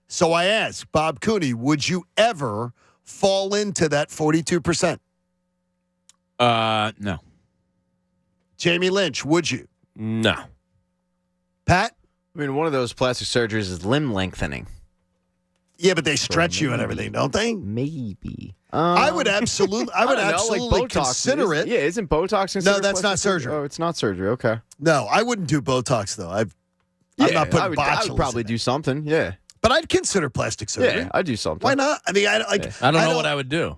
So I ask Bob Cooney, would you ever fall into that 42%? No. Jamie Lynch, would you? No. Pat? I mean, one of those plastic surgeries is limb lengthening. Yeah, but they stretch you and everything, don't they? Maybe. I would absolutely, I don't know, absolutely Botox. consider it. Yeah, isn't Botox considered that's not plastic surgery. Oh, it's not surgery. Okay. No, I wouldn't do Botox though. I'm Yeah, not putting I would botulism probably in do it. something. Yeah. But I'd consider plastic surgery. Yeah, I'd do something. Why not? I mean, I I don't know what I would do.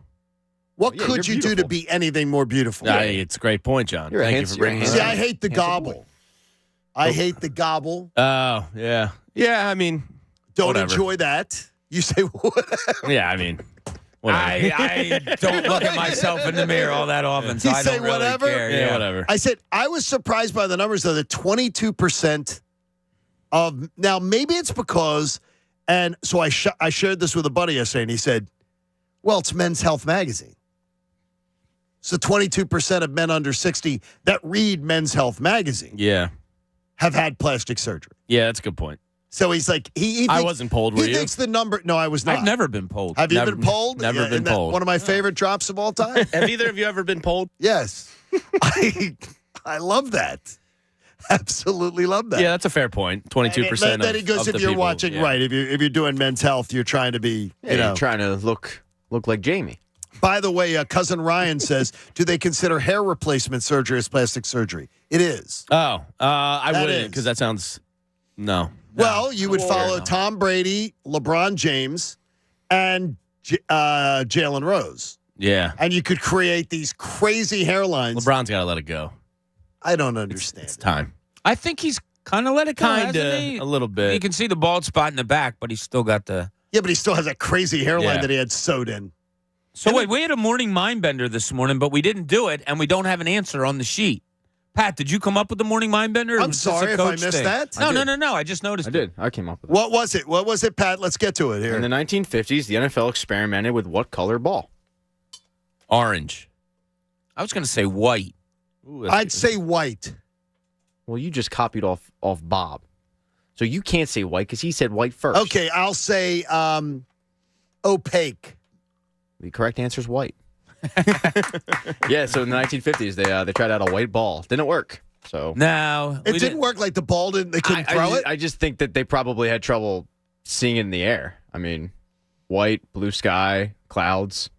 What Yeah, could you're you do to beautiful. be anything more beautiful? It's a great point, John. You're a Thank you handsome- for bringing you're it See, up. I hate the gobble. I hate the gobble. Oh, yeah. Yeah, I mean, Don't whatever. enjoy that. You say whatever. Yeah, I mean, whatever. I don't look at myself in the mirror all that often, so You I say don't really whatever? care. yeah, whatever. I said I was surprised by the numbers though. That 22% of now maybe it's because, and so I shared this with a buddy yesterday, and he said, Well, it's Men's Health Magazine. So 22% of men under 60 that read Men's Health Magazine have had plastic surgery. Yeah, that's a good point. So he's like, he I wasn't polled, were you? He thinks the number, no, I was not. I've never been polled. Have you been polled? Never been polled. One of my favorite drops of all time? Have either of you ever been polled? Yes. I love that. Absolutely love that. Yeah, that's a fair point. 22%. Then he goes, if you're watching, right, if you're doing Men's Health, you're trying to be, you're trying to look like Jamie. By the way, cousin Ryan says, do they consider hair replacement surgery as plastic surgery? It is. Oh, I wouldn't, because that sounds, no. Well, you would follow Tom Brady, LeBron James, and Jalen Rose. Yeah. And you could create these crazy hairlines. LeBron's got to let it go. I don't understand. It's time. I think he's kind of let it go, hasn't he? A little bit. You can see the bald spot in the back, but he's still got the... Yeah, but he still has that crazy hairline that he had sewed in. So wait, we had a morning mind bender this morning, but we didn't do it, and we don't have an answer on the sheet. Pat, did you come up with the morning mind bender? I'm sorry if I missed that. No. I just noticed I did. I came up with it. What was it, Pat? Let's get to it here. In the 1950s, the NFL experimented with what color ball? Orange. I was going to say white. Ooh, I'd say white. Well, you just copied off Bob. So you can't say white because he said white first. Okay, I'll say opaque. The correct answer is white. Yeah, so in the 1950s, they tried out a white ball. Didn't work. So No. It didn't work like the ball didn't. They couldn't throw it? I just think that they probably had trouble seeing it in the air. I mean, white, blue sky, clouds.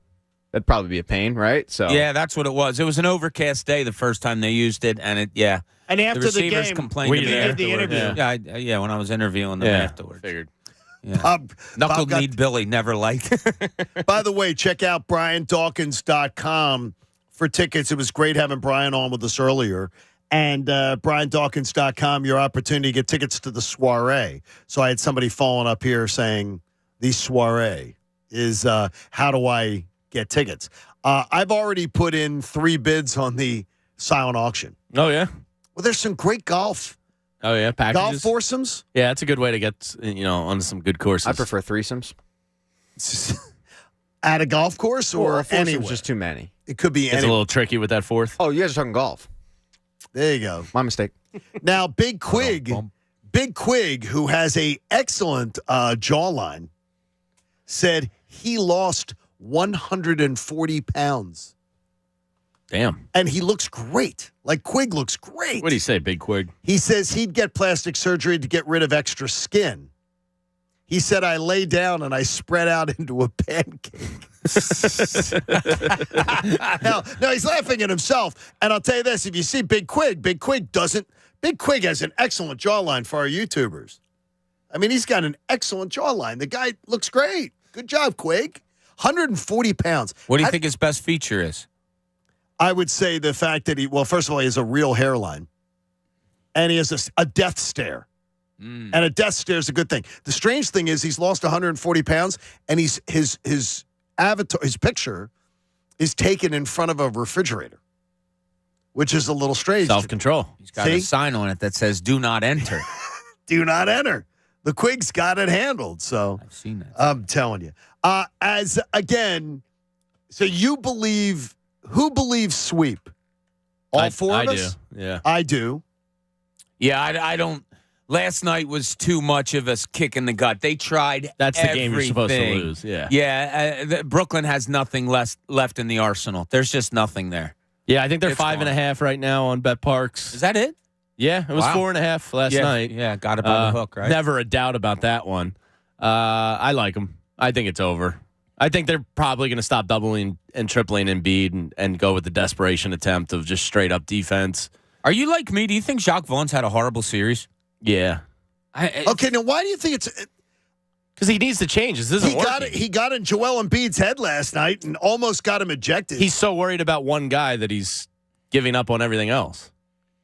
That'd probably be a pain, right? So yeah, that's what it was. It was an overcast day the first time they used it, and And after the receivers game, complained when to you me did the interview. Yeah, when I was interviewing them afterwards. Figured. Yeah. Knuckle-kneed Billy never liked. By the way, check out BrianDawkins.com for tickets. It was great having Brian on with us earlier. And BrianDawkins.com, your opportunity to get tickets to the soiree. So I had somebody following up here saying the soiree is how do I get tickets? I've already put in 3 bids on the silent auction. Oh, yeah? Well, there's some great golf. Oh, yeah? Packages? Golf foursomes? Yeah, it's a good way to get, onto some good courses. I prefer threesomes. At a golf course or anywhere? Just too many. It could be It's a little tricky with that fourth. Oh, you guys are talking golf. There you go. My mistake. Now, Big Quig, who has a excellent jawline, said he lost 140 pounds. Damn. And he looks great. Like, Quig looks great. What do you say, Big Quig? He says he'd get plastic surgery to get rid of extra skin. He said, I lay down and I spread out into a pancake. No, he's laughing at himself. And I'll tell you this, if you see Big Quig has an excellent jawline for our YouTubers. I mean, he's got an excellent jawline. The guy looks great. Good job, Quig. 140 pounds. What do you think his best feature is? I would say the fact that first of all, he has a real hairline. And he has a death stare. And a death stare is a good thing. The strange thing is he's lost 140 pounds, and his avatar, his picture, is taken in front of a refrigerator, which is a little strange. Self-control. He's got a sign on it that says, do not enter. Do not enter. The Quig's got it handled. So I've seen that. I'm telling you. So you believe, who believes sweep? All four of us? I do, yeah. I do. Yeah, I don't. Last night was too much of a kick in the gut. They tried That's the game you're supposed to everything. lose, yeah. Yeah, Brooklyn has nothing left in the arsenal. There's just nothing there. Yeah, I think they're It's 5.5 right now on Bet Parks. Is that it? Yeah, it was 4.5 last night. Yeah, got it by the hook, right? Never a doubt about that one. I like them. I think it's over. I think they're probably going to stop doubling and tripling Embiid and go with the desperation attempt of just straight up defense. Are you like me? Do you think Jacques Vaughn's had a horrible series? Yeah. Okay, now why do you think it's... Because he needs to change. This isn't working. He got in Joel Embiid's head last night and almost got him ejected. He's so worried about one guy that he's giving up on everything else.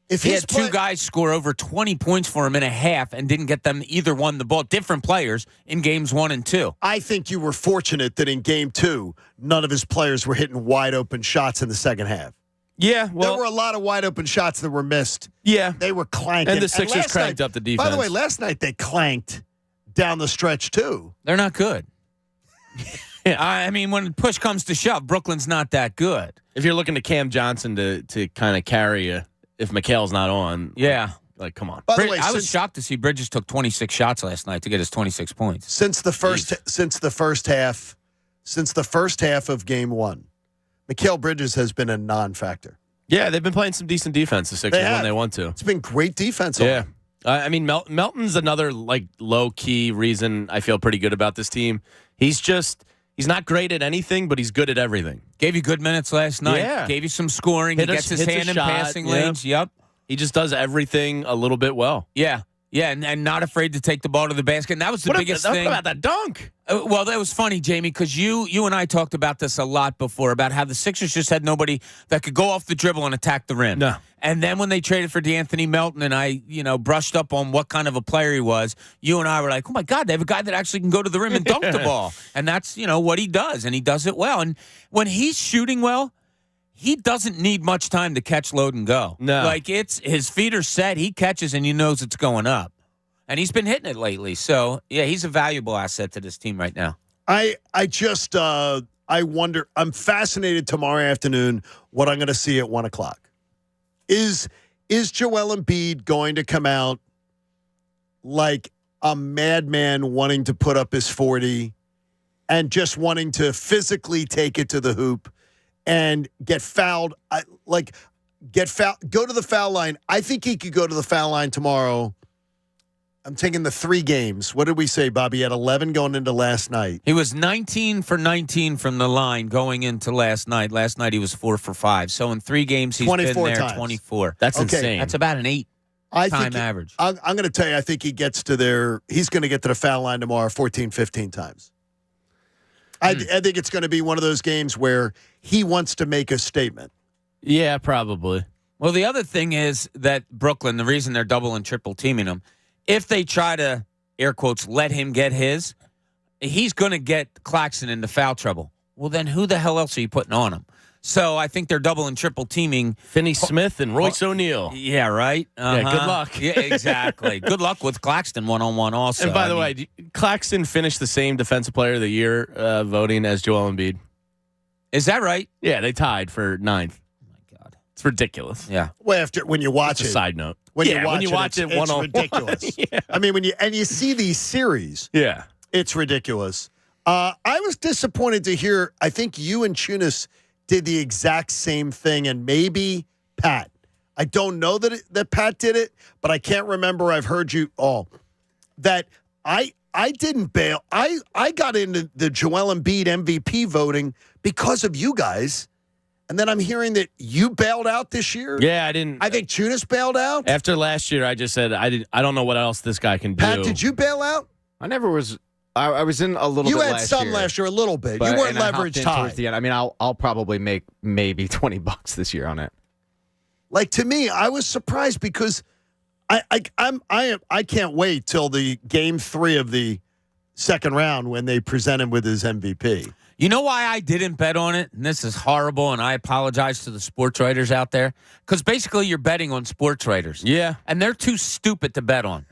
If he had two guys score over 20 points for him in a half and didn't get them either one the ball, different players in games 1 and 2. I think you were fortunate that in game 2, none of his players were hitting wide open shots in the second half. Yeah, well, there were a lot of wide open shots that were missed. Yeah. They were clanking. And the Sixers cranked up the defense. By the way, last night they clanked down the stretch too. They're not good. Yeah. I mean, when push comes to shove, Brooklyn's not that good. If you're looking to Cam Johnson to kind of carry you, if McHale's not on, Yeah. like come on. By the way, I was shocked to see Bridges took 26 shots last night to get his 26 points. since the first half of game one, Mikal Bridges has been a non-factor. Yeah, they've been playing some decent defense, the Sixers, when they want to. It's been great defense. Yeah. I mean, Melton's another like low-key reason I feel pretty good about this team. He's not great at anything, but he's good at everything. Gave you good minutes last night. Yeah. Gave you some scoring. He gets his hand in passing lanes. Yep. He just does everything a little bit well. Yeah. Yeah, and not afraid to take the ball to the basket. And that was the biggest thing. What about that dunk? Well, that was funny, Jamie, because you and I talked about this a lot before, about how the Sixers just had nobody that could go off the dribble and attack the rim. No. And then when they traded for DeAnthony Melton, and I, brushed up on what kind of a player he was, you and I were like, oh, my God, they have a guy that actually can go to the rim and dunk the ball. And that's, what he does, and he does it well. And when he's shooting well, he doesn't need much time to catch, load, and go. No. Like, his feet are set, he catches, and he knows it's going up. And he's been hitting it lately. So, yeah, he's a valuable asset to this team right now. I wonder, I'm fascinated tomorrow afternoon what I'm going to see at 1 o'clock. Is Joel Embiid going to come out like a madman wanting to put up his 40 and just wanting to physically take it to the hoop and get fouled? Go to the foul line. I think he could go to the foul line tomorrow. I'm taking the 3 games. What did we say, Bobby? He had 11 going into last night. He was 19 for 19 from the line going into last night. Last night he was 4 for 5. So in 3 games he's been there times. 24. That's insane. That's about an 8-time average. I'm going to tell you, I think he gets to there. He's going to get to the foul line tomorrow 14, 15 times. I think it's going to be one of those games where he wants to make a statement. Yeah, probably. Well, the other thing is that Brooklyn, the reason they're double and triple teaming him, if they try to, air quotes, let him get his, he's going to get Claxton into foul trouble. Well, then who the hell else are you putting on him? So I think they're double and triple teaming. Finney Smith and Royce O'Neal. Yeah, right? Yeah, good luck. Yeah, exactly. Good luck with Claxton one-on-one also. And by the way, Claxton finished the same Defensive Player of the Year voting as Joel Embiid. Is that right? Yeah, they tied for 9th. Oh, my God. It's ridiculous. Yeah. Well, when you watch Just it. a side note. When you watch it one on ridiculous. Yeah. I mean, you see these series, yeah, it's ridiculous. I was disappointed to hear. I think you and Chunas did the exact same thing, and maybe Pat. I don't know that Pat did it, but I can't remember. I've heard you all that I didn't bail. I got into the Joel Embiid MVP voting because of you guys. And then I'm hearing that you bailed out this year. Yeah, I didn't. I think Chunas bailed out. After last year, I just said I don't know what else this guy can do. Pat, did you bail out? I never was. I was in a little You bit had last some year, last year, a little bit. but- You weren't and I hopped leveraged in high. towards the end. I mean, I'll probably make maybe $20 this year on it. Like, to me, I was surprised because I can't wait till the game 3 of the second round when they present him with his MVP. You know why I didn't bet on it? And this is horrible, and I apologize to the sports writers out there. Because basically you're betting on sports writers. Yeah. And they're too stupid to bet on.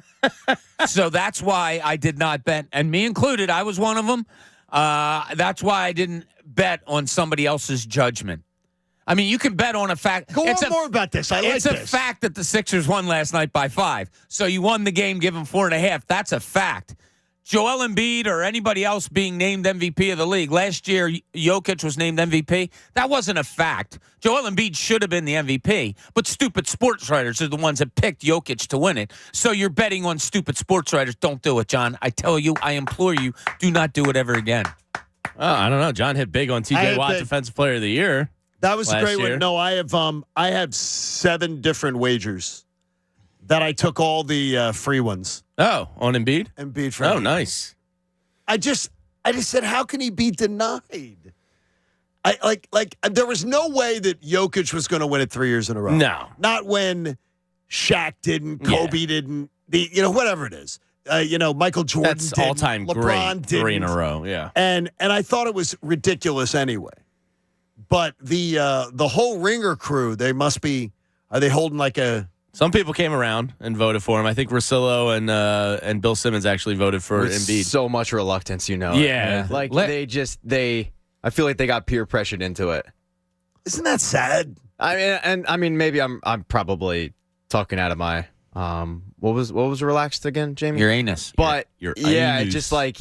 So that's why I did not bet. And me included, I was one of them. That's why I didn't bet on somebody else's judgment. I mean, you can bet on a fact. Go on more about this. It's a fact that the Sixers won last night by 5. So you won the game, give them 4.5. That's a fact. Joel Embiid or anybody else being named MVP of the league. Last year, Jokic was named MVP. That wasn't a fact. Joel Embiid should have been the MVP, but stupid sports writers are the ones that picked Jokic to win it. So you're betting on stupid sports writers. Don't do it, John. I tell you, I implore you, do not do it ever again. Oh, I don't know. John hit big on TJ Watt, Defensive Player of the Year. That was a great year. one. No, I have 7 different wagers that I took all the free ones. Oh, on Embiid? Embiid for Oh, nice. I just said, how can he be denied? There was no way that Jokic was going to win it 3 years in a row. No. Not when Shaq didn't, Kobe didn't, whatever it is. Michael Jordan That's didn't, all-time LeBron great. didn't. 3 in a row, yeah. And I thought it was ridiculous anyway. But the whole Ringer crew, they must be, are they holding like a Some people came around and voted for him. I think Russillo and Bill Simmons actually voted for With Embiid. so much reluctance, Yeah. Like I feel like they got peer pressured into it. Isn't that sad? I mean, maybe I'm probably talking out of my what was relaxed again, Jamie? Your anus. But Your yeah, anus. just like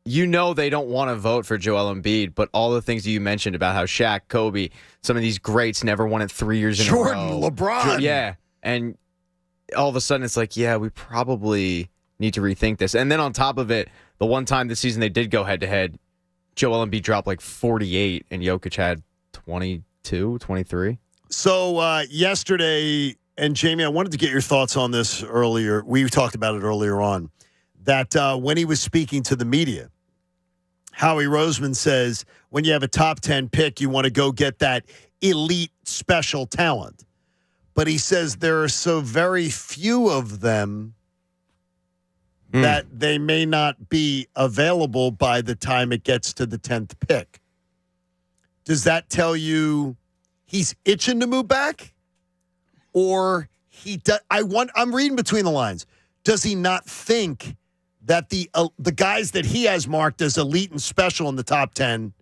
they don't want to vote for Joel Embiid, but all the things that you mentioned about how Shaq, Kobe, some of these greats never won it 3 years in a row. Jordan, LeBron. Yeah, and all of a sudden it's like, yeah, we probably need to rethink this. And then on top of it, the one time this season they did go head to head, Joel Embiid dropped like 48 and Jokic had 22, 23. So yesterday, and Jamie, I wanted to get your thoughts on this earlier. We talked about it earlier on, that when he was speaking to the media, Howie Roseman says when you have a top 10 pick, you want to go get that elite special talent. But he says there are so very few of them that they may not be available by the time it gets to the 10th pick. Does that tell you he's itching to move back? Or I'm reading between the lines. Does he not think that the guys that he has marked as elite and special in the top 10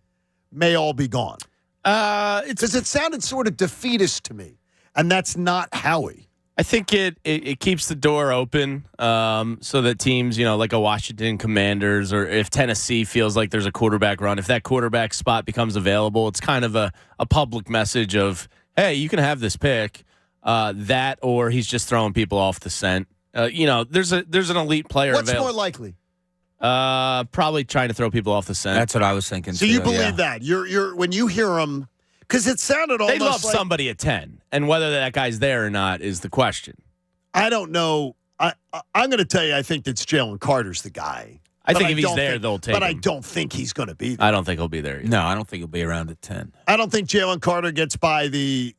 may all be gone? Because it sounded sort of defeatist to me. And that's not Howie. I think it keeps the door open so that teams, like a Washington Commanders, or if Tennessee feels like there's a quarterback run, if that quarterback spot becomes available, it's kind of a public message of, hey, you can have this pick. That, or he's just throwing people off the scent. There's an elite player What's available. more likely? Probably trying to throw people off the scent. That's what I was thinking. So you believe that? You're when you hear him, because it sounded almost they love like somebody at 10, and whether that guy's there or not is the question. I don't know. I'm going to tell you, I think that Jalen Carter's the guy. I think if he's there, they'll take him. But I don't think he's going to be there. I don't think he'll be there either. No, I don't think he'll be around at 10. I don't think Jalen Carter gets by the.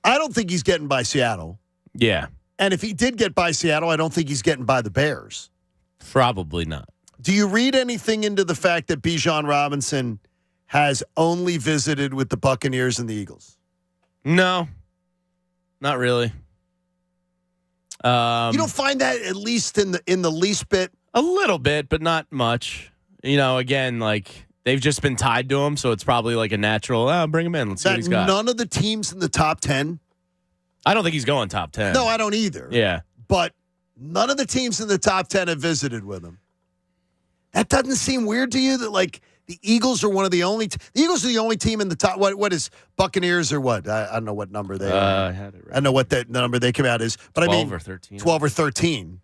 I don't think he's getting by Seattle. Yeah. And if he did get by Seattle, I don't think he's getting by the Bears. Probably not. Do you read anything into the fact that Bijan Robinson has only visited with the Buccaneers and the Eagles? No, not really. You don't find that, at least in the least bit? A little bit, but not much. Again, like they've just been tied to him, so it's probably like a natural, bring him in. Let's see what he's got. None of the teams in the top 10? I don't think he's going top 10. No, I don't either. Yeah. But none of the teams in the top 10 have visited with him. That doesn't seem weird to you that, like, the Eagles are one of the only the Eagles are the only team in the top. What is Buccaneers or what? I don't know what number they are. I had it right. I don't know what the number they come out is. But 12 I mean, or 13. 12 or 13.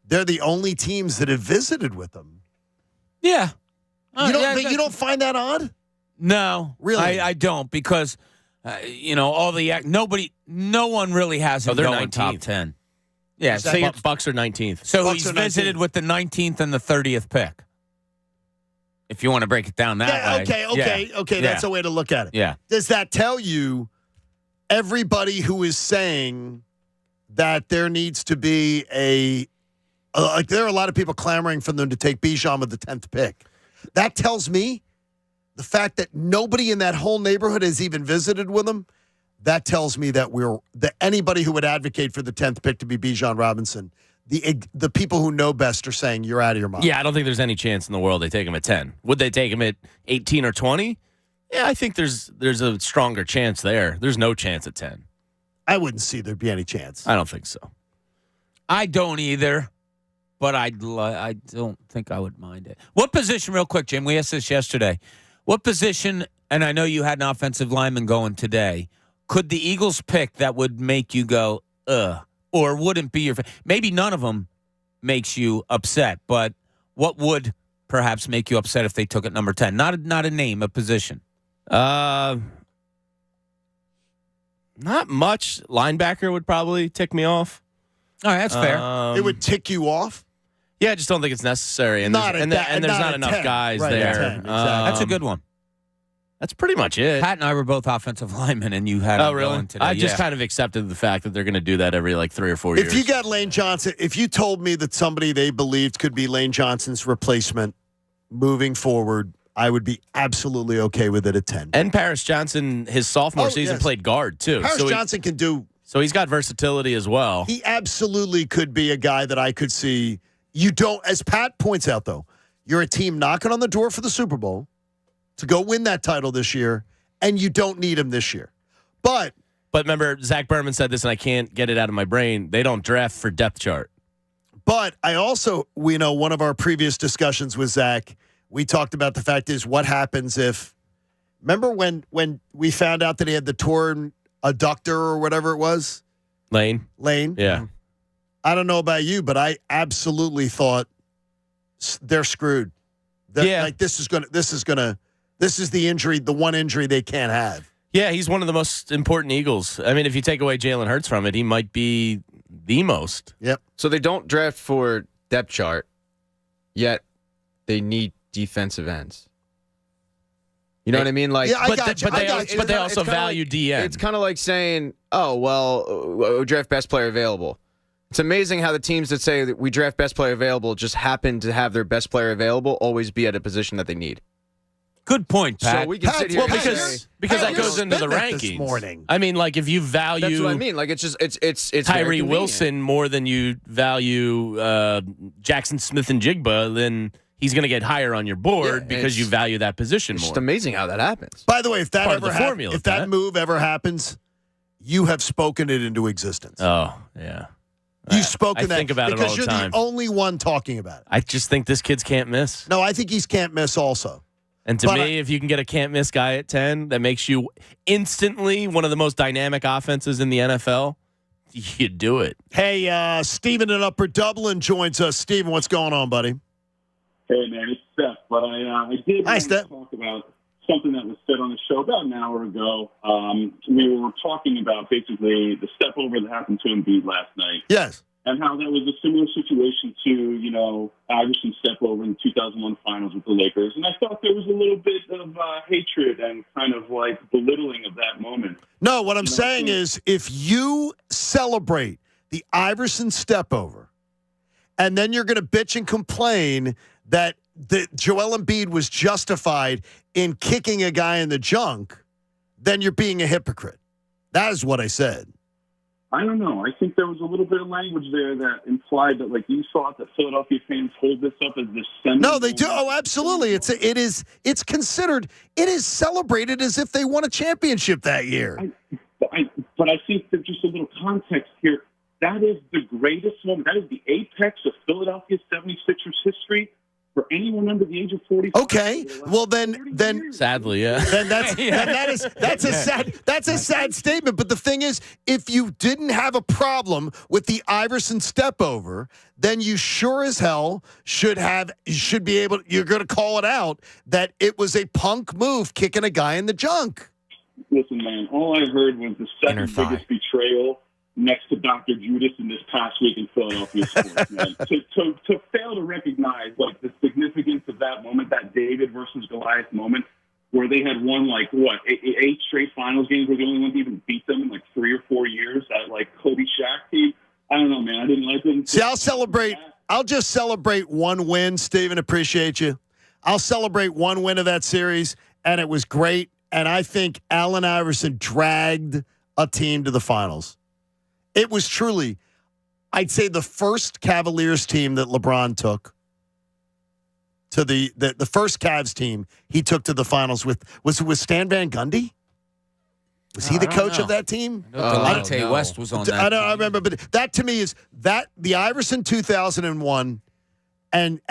They're the only teams that have visited with them. Yeah. You don't find that odd? No. Really? I don't, because, all the no one really has him they're going 19th. top 10. Yeah. Say Bucks are 19th. So Bucks he's are visited 19th. with the 19th and the 30th pick. If you want to break it down that way. Okay. That's a way to look at it. Yeah. Does that tell you everybody who is saying that there needs to be there are a lot of people clamoring for them to take Bijan with the 10th pick? That tells me the fact that nobody in that whole neighborhood has even visited with him. That tells me that that anybody who would advocate for the 10th pick to be Bijan Robinson, the people who know best are saying you're out of your mind. Yeah, I don't think there's any chance in the world they take him at 10. Would they take him at 18 or 20? Yeah, I think there's a stronger chance there. There's no chance at 10. I wouldn't see there'd be any chance. I don't think so. I don't either, but I don't think I would mind it. What position, real quick, Jim? We asked this yesterday. What position, and I know you had an offensive lineman going today, could the Eagles pick that would make you go, ugh, or wouldn't be your – maybe none of them makes you upset, but what would perhaps make you upset if they took it number 10? Not a name, a position. Not much. Linebacker would probably tick me off. All right, that's fair. It would tick you off? Yeah, I just don't think it's necessary. And there's not enough 10. guys Right, there. 10, exactly. That's a good one. That's pretty much it. Pat and I were both offensive linemen, and you had Oh, him really? going today. I just kind of accepted the fact that they're going to do that every 3 or 4 years. If you got Lane Johnson, if you told me that somebody they believed could be Lane Johnson's replacement moving forward, I would be absolutely okay with it at 10. And Paris Johnson, his sophomore season, played guard, too. Paris Johnson can do So he's got versatility as well. He absolutely could be a guy that I could see. You don't, as Pat points out, though, you're a team knocking on the door for the Super Bowl to go win that title this year, and you don't need him this year. But remember, Zach Berman said this, and I can't get it out of my brain. They don't draft for depth chart. But I also, one of our previous discussions with Zach, we talked about the fact is what happens if, remember when we found out that he had the torn adductor or whatever it was? Lane? Yeah. I don't know about you, but I absolutely thought they're screwed. Like this is the injury, the one injury they can't have. Yeah, he's one of the most important Eagles. I mean, if you take away Jalen Hurts from it, he might be the most. Yep. So they don't draft for depth chart, yet they need defensive ends. You know what I mean? Like, yeah, but they also value DN. It's kind of like saying, "Oh, well, we draft best player available." It's amazing how the teams that say that we draft best player available just happen to have their best player available always be at a position that they need. Good point, Pat. So we can sit here because that goes into the rankings. This morning. I mean, like if you value, that's what I mean. Like it's Tyree Wilson more than you value Jackson Smith and Jigba, then he's going to get higher on your board because you value that position more. It's just amazing how that happens. By the way, if that move ever happens, you have spoken it into existence. Oh yeah. You've spoken that. I think about it all the time. Because you're the only one talking about it. I just think this kid's can't miss. No, I think he's can't miss also. And to me, if you can get a can't miss guy at 10 that makes you instantly one of the most dynamic offenses in the NFL, you do it. Hey, Steven in Upper Dublin joins us. Steven, what's going on, buddy? Hey, man, it's Steph. But I did want to talk about something that was said on the show about an hour ago. We were talking about basically the step over that happened to Embiid last night. Yes. And how that was a similar situation to, Iverson step over in the 2001 finals with the Lakers. And I thought there was a little bit of hatred and kind of like belittling of that moment. No, what I'm saying is if you celebrate the Iverson step over and then you're going to bitch and complain that Joel Embiid was justified in kicking a guy in the junk, then you're being a hypocrite. That is what I said. I don't know. I think there was a little bit of language there that implied that, like, you thought that Philadelphia fans hold this up as this seminal. No, they do. Oh, absolutely. It's celebrated as if they won a championship that year. But I think that just a little context here. That is the greatest moment. That is the apex of Philadelphia 76ers history. For anyone under the age of 40. Okay, well then sadly, yeah. Then that's a sad statement. But the thing is, if you didn't have a problem with the Iverson step over, then you sure as hell should be able. You're going to call it out that it was a punk move kicking a guy in the junk. Listen, man, all I heard was the second biggest betrayal next to Dr. Judas in this past week in Philadelphia sports, man. To fail to recognize, like, the significance of that moment, that David versus Goliath moment, where they had won, 8 straight finals games, where the only one to even beat them in, 3 or 4 years, that, Kobe Shaq team. I don't know, man. I didn't like them. See, I'll just celebrate one win, Steven. Appreciate you. I'll celebrate one win of that series, and it was great. And I think Allen Iverson dragged a team to the finals. It was truly, I'd say, the first Cavaliers team that LeBron took to the first Cavs team he took to the finals with Stan Van Gundy? Was he the coach of that team? Delonte West was on that. I remember, but that to me is the Iverson 2001 and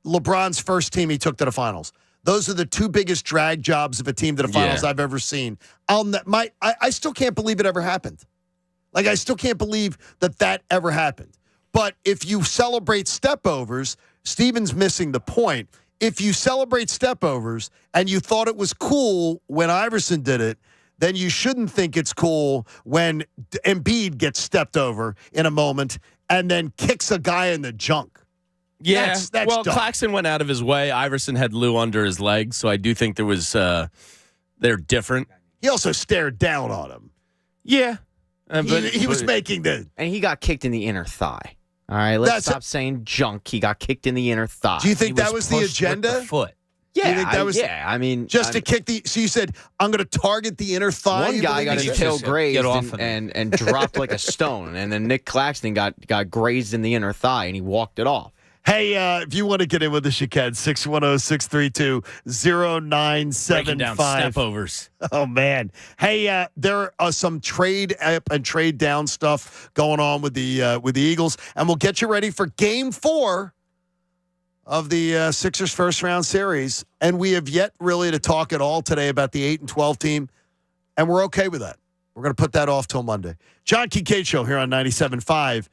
LeBron's first team he took to the finals. Those are the two biggest drag jobs of a team to the finals I've ever seen. I still can't believe it ever happened. I still can't believe that ever happened. But if you celebrate stepovers, Steven's missing the point. If you celebrate stepovers and you thought it was cool when Iverson did it, then you shouldn't think it's cool when Embiid gets stepped over in a moment and then kicks a guy in the junk. Yeah, that's well, dumb. Claxton went out of his way. Iverson had Lou under his legs, so I do think there was they're different. He also stared down on him. Yeah. But he was making the... And he got kicked in the inner thigh. All right, let's stop saying junk. He got kicked in the inner thigh. Do you think that was the agenda? With the foot. Yeah, you think that was I mean, just to kick the. So you said I'm going to target the inner thigh. One guy got his tail grazed off and dropped like a stone, and then Nick Claxton got grazed in the inner thigh, and he walked it off. Hey, if you want to get in with us, you can. 610-632-0975. Breaking down step overs. Oh, man. Hey, there are some trade up and trade down stuff going on with the Eagles, and we'll get you ready for Game 4 of the Sixers first-round series. And we have yet really to talk at all today about the 8-12 team, and we're okay with that. We're going to put that off till Monday. John Kincade Show here on 97.5.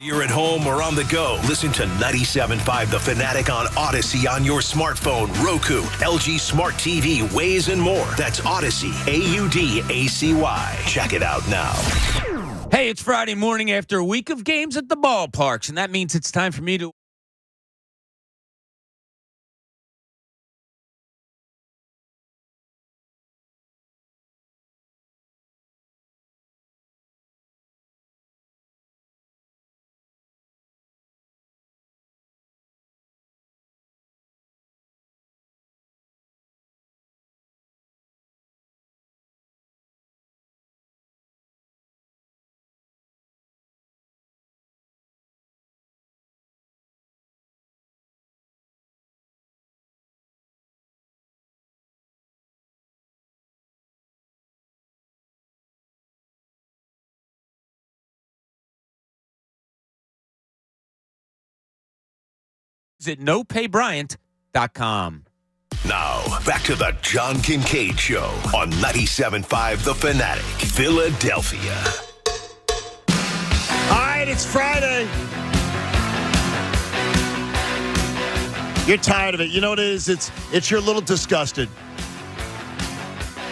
You're at home or on the go. Listen to 97.5 The Fanatic on Odyssey on your smartphone, Roku, LG Smart TV, Waze, and more. That's Odyssey, AUDACY. Check it out now. Hey, it's Friday morning after a week of games at the ballparks, and that means it's time for me to... Visit nopaybryant.com. Now, back to the John Kincade Show on 97.5 The Fanatic, Philadelphia. All right, it's Friday. You're tired of it. You know what it is? It's you're a little disgusted.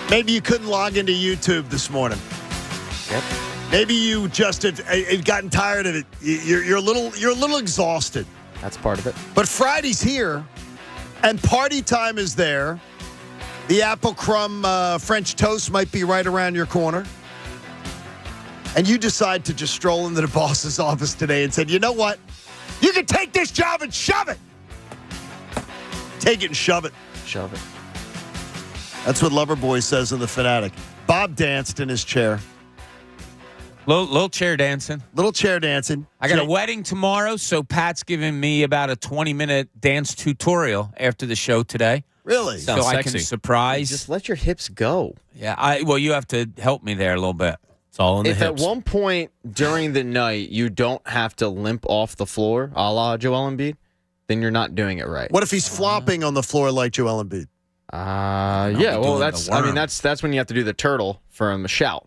Maybe you couldn't log into YouTube this morning. Yep. Maybe you just have gotten tired of it. You're a little exhausted. That's part of it. But Friday's here, and party time is there. The apple crumb French toast might be right around your corner. And you decide to just stroll into the boss's office today and said, you know what? You can take this job and shove it. Take it and shove it. Shove it. That's what Loverboy says in The Fanatic. Bob danced in his chair. Little chair dancing. Little chair dancing. I got a wedding tomorrow, so Pat's giving me about a 20-minute dance tutorial after the show today. Really? So Sounds I sexy. can surprise. Just let your hips go. Yeah, well, you have to help me there a little bit. It's all in the If hips. at one point during the night you don't have to limp off the floor, a la Joel Embiid, then you're not doing it right. What if he's flopping on the floor like Joel Embiid? Yeah. Well, doing that's. the I mean, worm. that's when you have to do the turtle from Shout.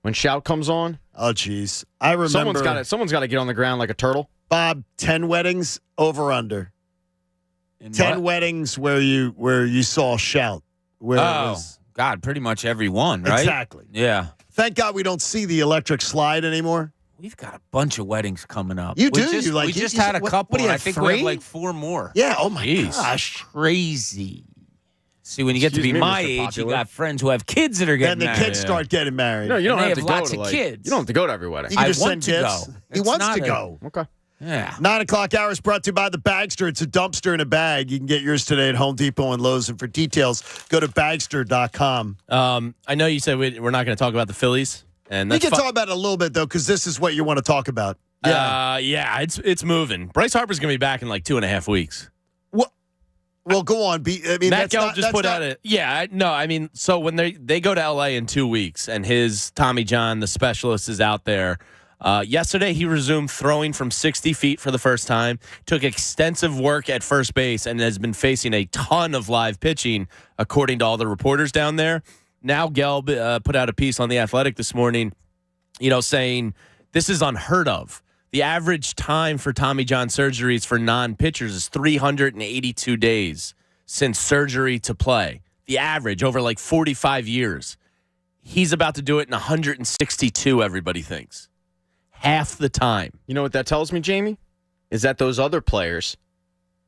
When Shout comes on, Oh, geez. I remember. Someone's got to get on the ground like a turtle. Bob, 10 weddings, over under. In 10 what? weddings where you saw Shout. Where it Oh, was, God, pretty much every one, right? exactly. Yeah. Thank God we don't see the electric slide anymore. We've got a bunch of weddings coming up. You We do? Just, You like- we you- just you- had a what- couple, what do you and I have, think we have 3? like 4 more. Yeah, oh my Jeez. gosh. Crazy. See, when you get to Excuse be me, my Mr. age, Popular. you got friends who have kids that are Then getting the married. kids start getting married. No, you don't And they have to have go lots to of like. kids. You don't have to go to every wedding. You can I just want send to gifts. go. He It's wants not to a- go. Okay. Yeah. 9 o'clock hour is brought to you by the Bagster. It's a dumpster in a bag. You can get yours today at Home Depot and Lowe's. And for details, go to Bagster.com. I know you said we're not going to talk about the Phillies, and We that's can talk about it a little bit, though, because this is what you want to talk about. yeah, it's moving. Bryce Harper's going to be back in like 2.5 weeks. Well, go on. I mean, Matt that's Gelb not, just that's put not, out I mean, so when they go to L.A. in 2 weeks, and his Tommy John, the specialist, is out there. Yesterday, he resumed throwing from 60 feet for the first time, took extensive work at first base, and has been facing a ton of live pitching, according to all the reporters down there. Now, Gelb put out a piece on The Athletic this morning, saying this is unheard of. The average time for Tommy John surgeries for non-pitchers is 382 days since surgery to play. The average over like 45 years. He's about to do it in 162, everybody thinks. Half the time. You know what that tells me, Jamie? Is that those other players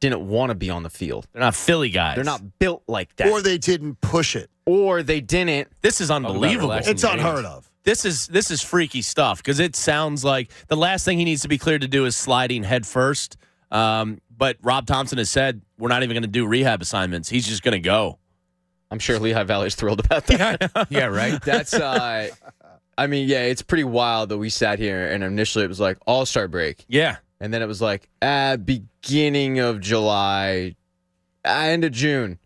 didn't want to be on the field. They're not Philly guys. They're not built like that. Or they didn't push it. Or they didn't. This is unbelievable. It's unheard of. This is freaky stuff because it sounds like the last thing he needs to be cleared to do is sliding head first. But Rob Thompson has said we're not even going to do rehab assignments. He's just going to go. I'm sure Lehigh Valley's thrilled about that. Yeah, right. That's, I mean, yeah, it's pretty wild that we sat here and initially it was like All-Star break. Yeah. And then it was like beginning of July, end of June,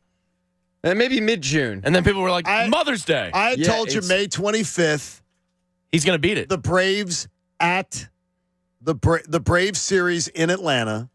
and maybe mid-June. And then people were like, Mother's Day. I had told you May 25th. He's going to beat it. The Braves at the Braves series in Atlanta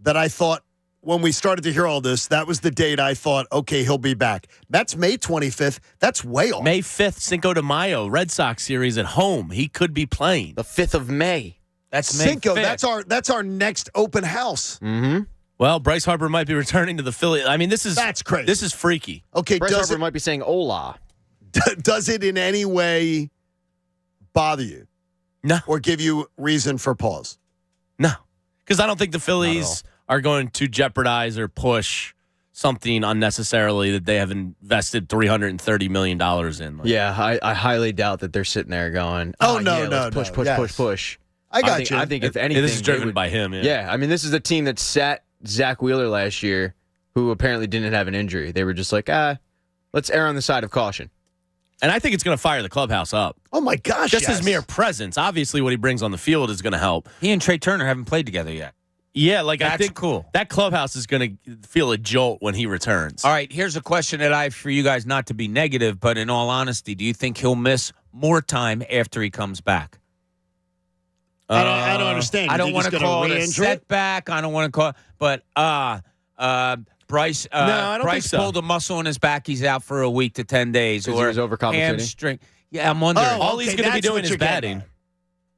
that I thought when we started to hear all this, that was the date I thought, okay, he'll be back. That's May 25th. That's way off. May 5th, Cinco de Mayo, Red Sox series at home. He could be playing. The 5th of May. That's May Cinco. 5th. That's our next open house. Mm-hmm. Well, Bryce Harper might be returning to the Philly. I mean, that's crazy. This is freaky. Okay, Bryce Harper might be saying hola. Does it in any way bother you? No. Or give you reason for pause? No, because I don't think the Phillies are going to jeopardize or push something unnecessarily that they have invested $330 million in. Yeah, I highly doubt that they're sitting there going, push. I got you. I think if anything, this is driven by him. Yeah, I mean, this is a team that sat Zach Wheeler last year, who apparently didn't have an injury. They were just like, let's err on the side of caution. And I think it's going to fire the clubhouse up. Oh, my gosh, Just his mere presence. Obviously, what he brings on the field is going to help. He and Trey Turner haven't played together yet. Yeah, That's I think cool. That clubhouse is going to feel a jolt when he returns. All right, here's a question that I have for you guys, not to be negative, but in all honesty, do you think he'll miss more time after he comes back? I don't understand. I don't want to call it a setback. I don't want to call it, but Bryce. No, I don't Bryce think so. pulled a muscle in his back. He's out for a week to 10 days, or he was overcompensating? hamstring. Yeah, I'm wondering. All he's going to be doing is batting.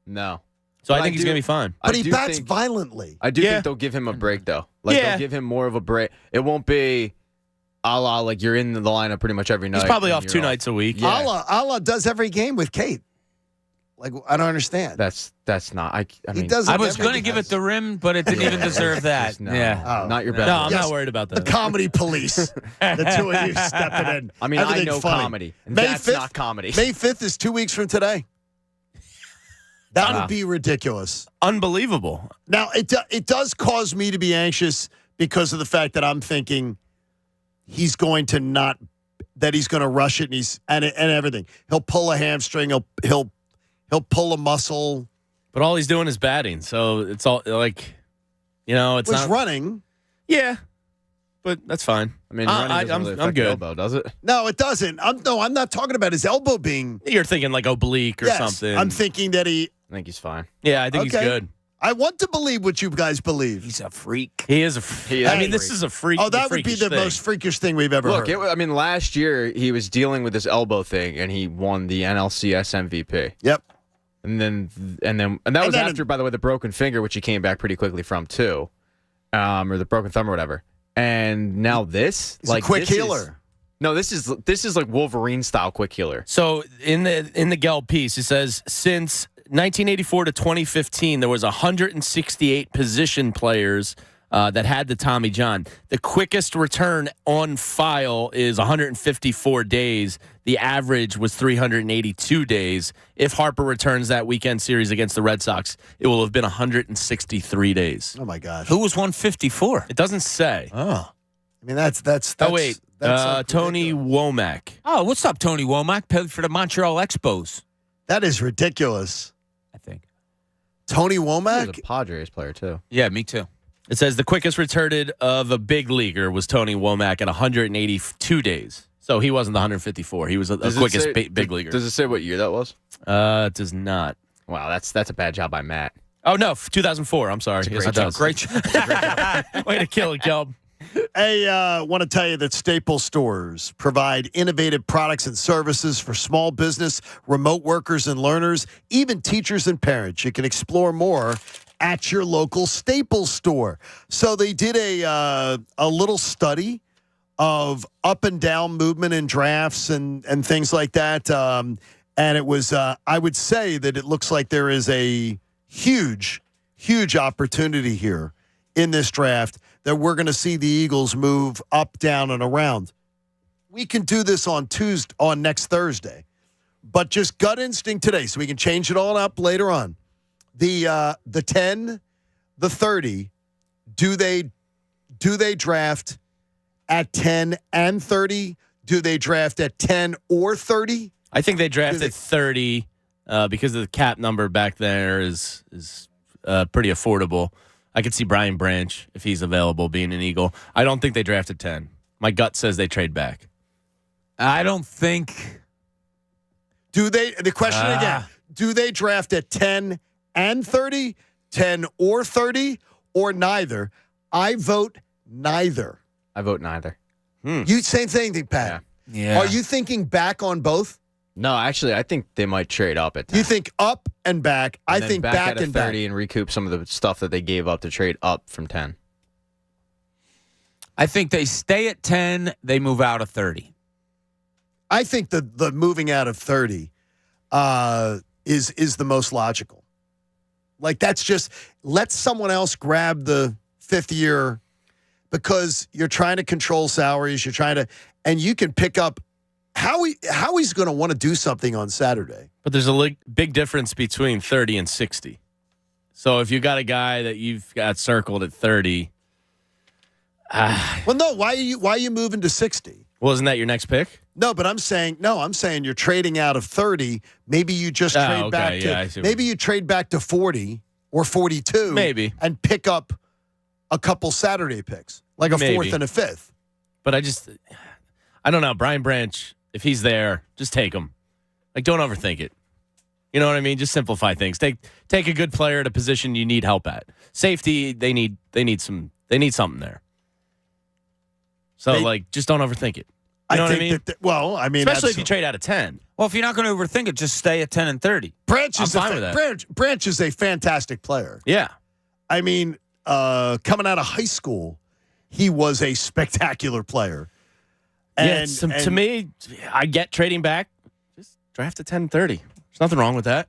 No. So I think he's going to be fine. But he bats violently. I do think they'll give him a break, though. They'll give him more of a break. It won't be a la like you're in the lineup pretty much every night. He's probably off 2 nights a week. Yeah. Allah does every game with Kate. Like, I don't understand. That's not. I mean, he does. I was going to give it to Rim, but it didn't even deserve that. No, yeah, not your best. No, I'm not worried about that. The comedy police. The two of you stepping in. I mean, I know funny. comedy. And May that's 5th, not comedy. May 5th is 2 weeks from today. That would be ridiculous. Unbelievable. Now, it does cause me to be anxious because of the fact that I'm thinking he's going to rush it and everything. He'll pull a hamstring. He'll pull a muscle. But all he's doing is batting, so it's all like, it's not running. Yeah, but that's fine. I mean, running doesn't really affect the elbow, does it? No, it doesn't. I'm not talking about his elbow being. You're thinking like oblique or something. I'm thinking that I think he's fine. Yeah, I think he's good. I want to believe what you guys believe. he's a freak. He is a freak. I mean, this is a freak. Oh, that would be the most freakish thing we've ever heard. Look, last year he was dealing with this elbow thing, and he won the NLCS MVP. Yep. And that was after, by the way, the broken finger, which he came back pretty quickly from too, or the broken thumb or whatever. And now this, he's a quick healer. This is like Wolverine style quick healer. So in the Gelb piece, it says since 1984 to 2015, there was 168 position players that had the Tommy John. The quickest return on file is 154 days. The average was 382 days. If Harper returns that weekend series against the Red Sox, it will have been 163 days. Oh my gosh! Who was 154? It doesn't say. Oh, I mean that's. Oh wait, Tony Womack. Oh, what's up, Tony Womack? Played for the Montreal Expos. That is ridiculous. I think Tony He Womack. was a Padres player too. Yeah, me too. It says the quickest returned of a big leaguer was Tony Womack at 182 days. So he wasn't the 154. He was the quickest big leaguer. Does it say what year that was? It does not. Wow, that's a bad job by Matt. Oh, no, 2004. I'm sorry. Great job. Great job. Way to kill it, Gelb. I want to tell you that Staples stores provide innovative products and services for small business, remote workers and learners, even teachers and parents. You can explore more at your local Staples store. So they did a little study of up and down movement in drafts and things like that. And it was, I would say that it looks like there is a huge, huge opportunity here in this draft that we're going to see the Eagles move up, down, and around. We can do this on next Thursday, but just gut instinct today, so we can change it all up later on. The 10, the 30, do they draft at 10 and 30? Do they draft at 10 or 30? I think they drafted 30 because of the cap number back there is pretty affordable. I could see Brian Branch, if he's available, being an Eagle. I don't think they drafted 10. My gut says they trade back. I don't think. Do they? The question again, do they draft at 10 and 30, 10 or 30, or neither? I vote neither. I vote neither. You same thing, Pat. Yeah. Are you thinking back on both? No, actually, I think they might trade up at 10. You think up and back? And I then think back at and 30 back. and recoup some of the stuff that they gave up to trade up from 10. I think they stay at 10. They move out of 30. I think the moving out of 30 is the most logical. Like, that's just let someone else grab the 5th year, because you're trying to control salaries. You're trying to, and you can pick up Howie's going to want to do something on Saturday. But there's a big difference between 30 and 60. So if you got a guy that you've got circled at 30, well, no. Why are you moving to 60? Wasn't that your next pick? No, but I'm saying you're trading out of 30. Maybe you just trade back to maybe you trade back to 40 or 42, maybe, and pick up a couple Saturday picks, like a 4th and a 5th. But I don't know. Brian Branch, if he's there, just take him. Like, don't overthink it. You know what I mean? Just simplify things. Take a good player at a position you need help at. Safety, they need something there. So just don't overthink it. You know what I mean? Especially if you trade out of 10. Well, if you're not going to overthink it, just stay at 10 and 30. Branch is I'm fine with that. Branch is a fantastic player. Yeah. I mean, coming out of high school, he was a spectacular player. And, to me, I get trading back. Just draft at 10 and 30. There's nothing wrong with that.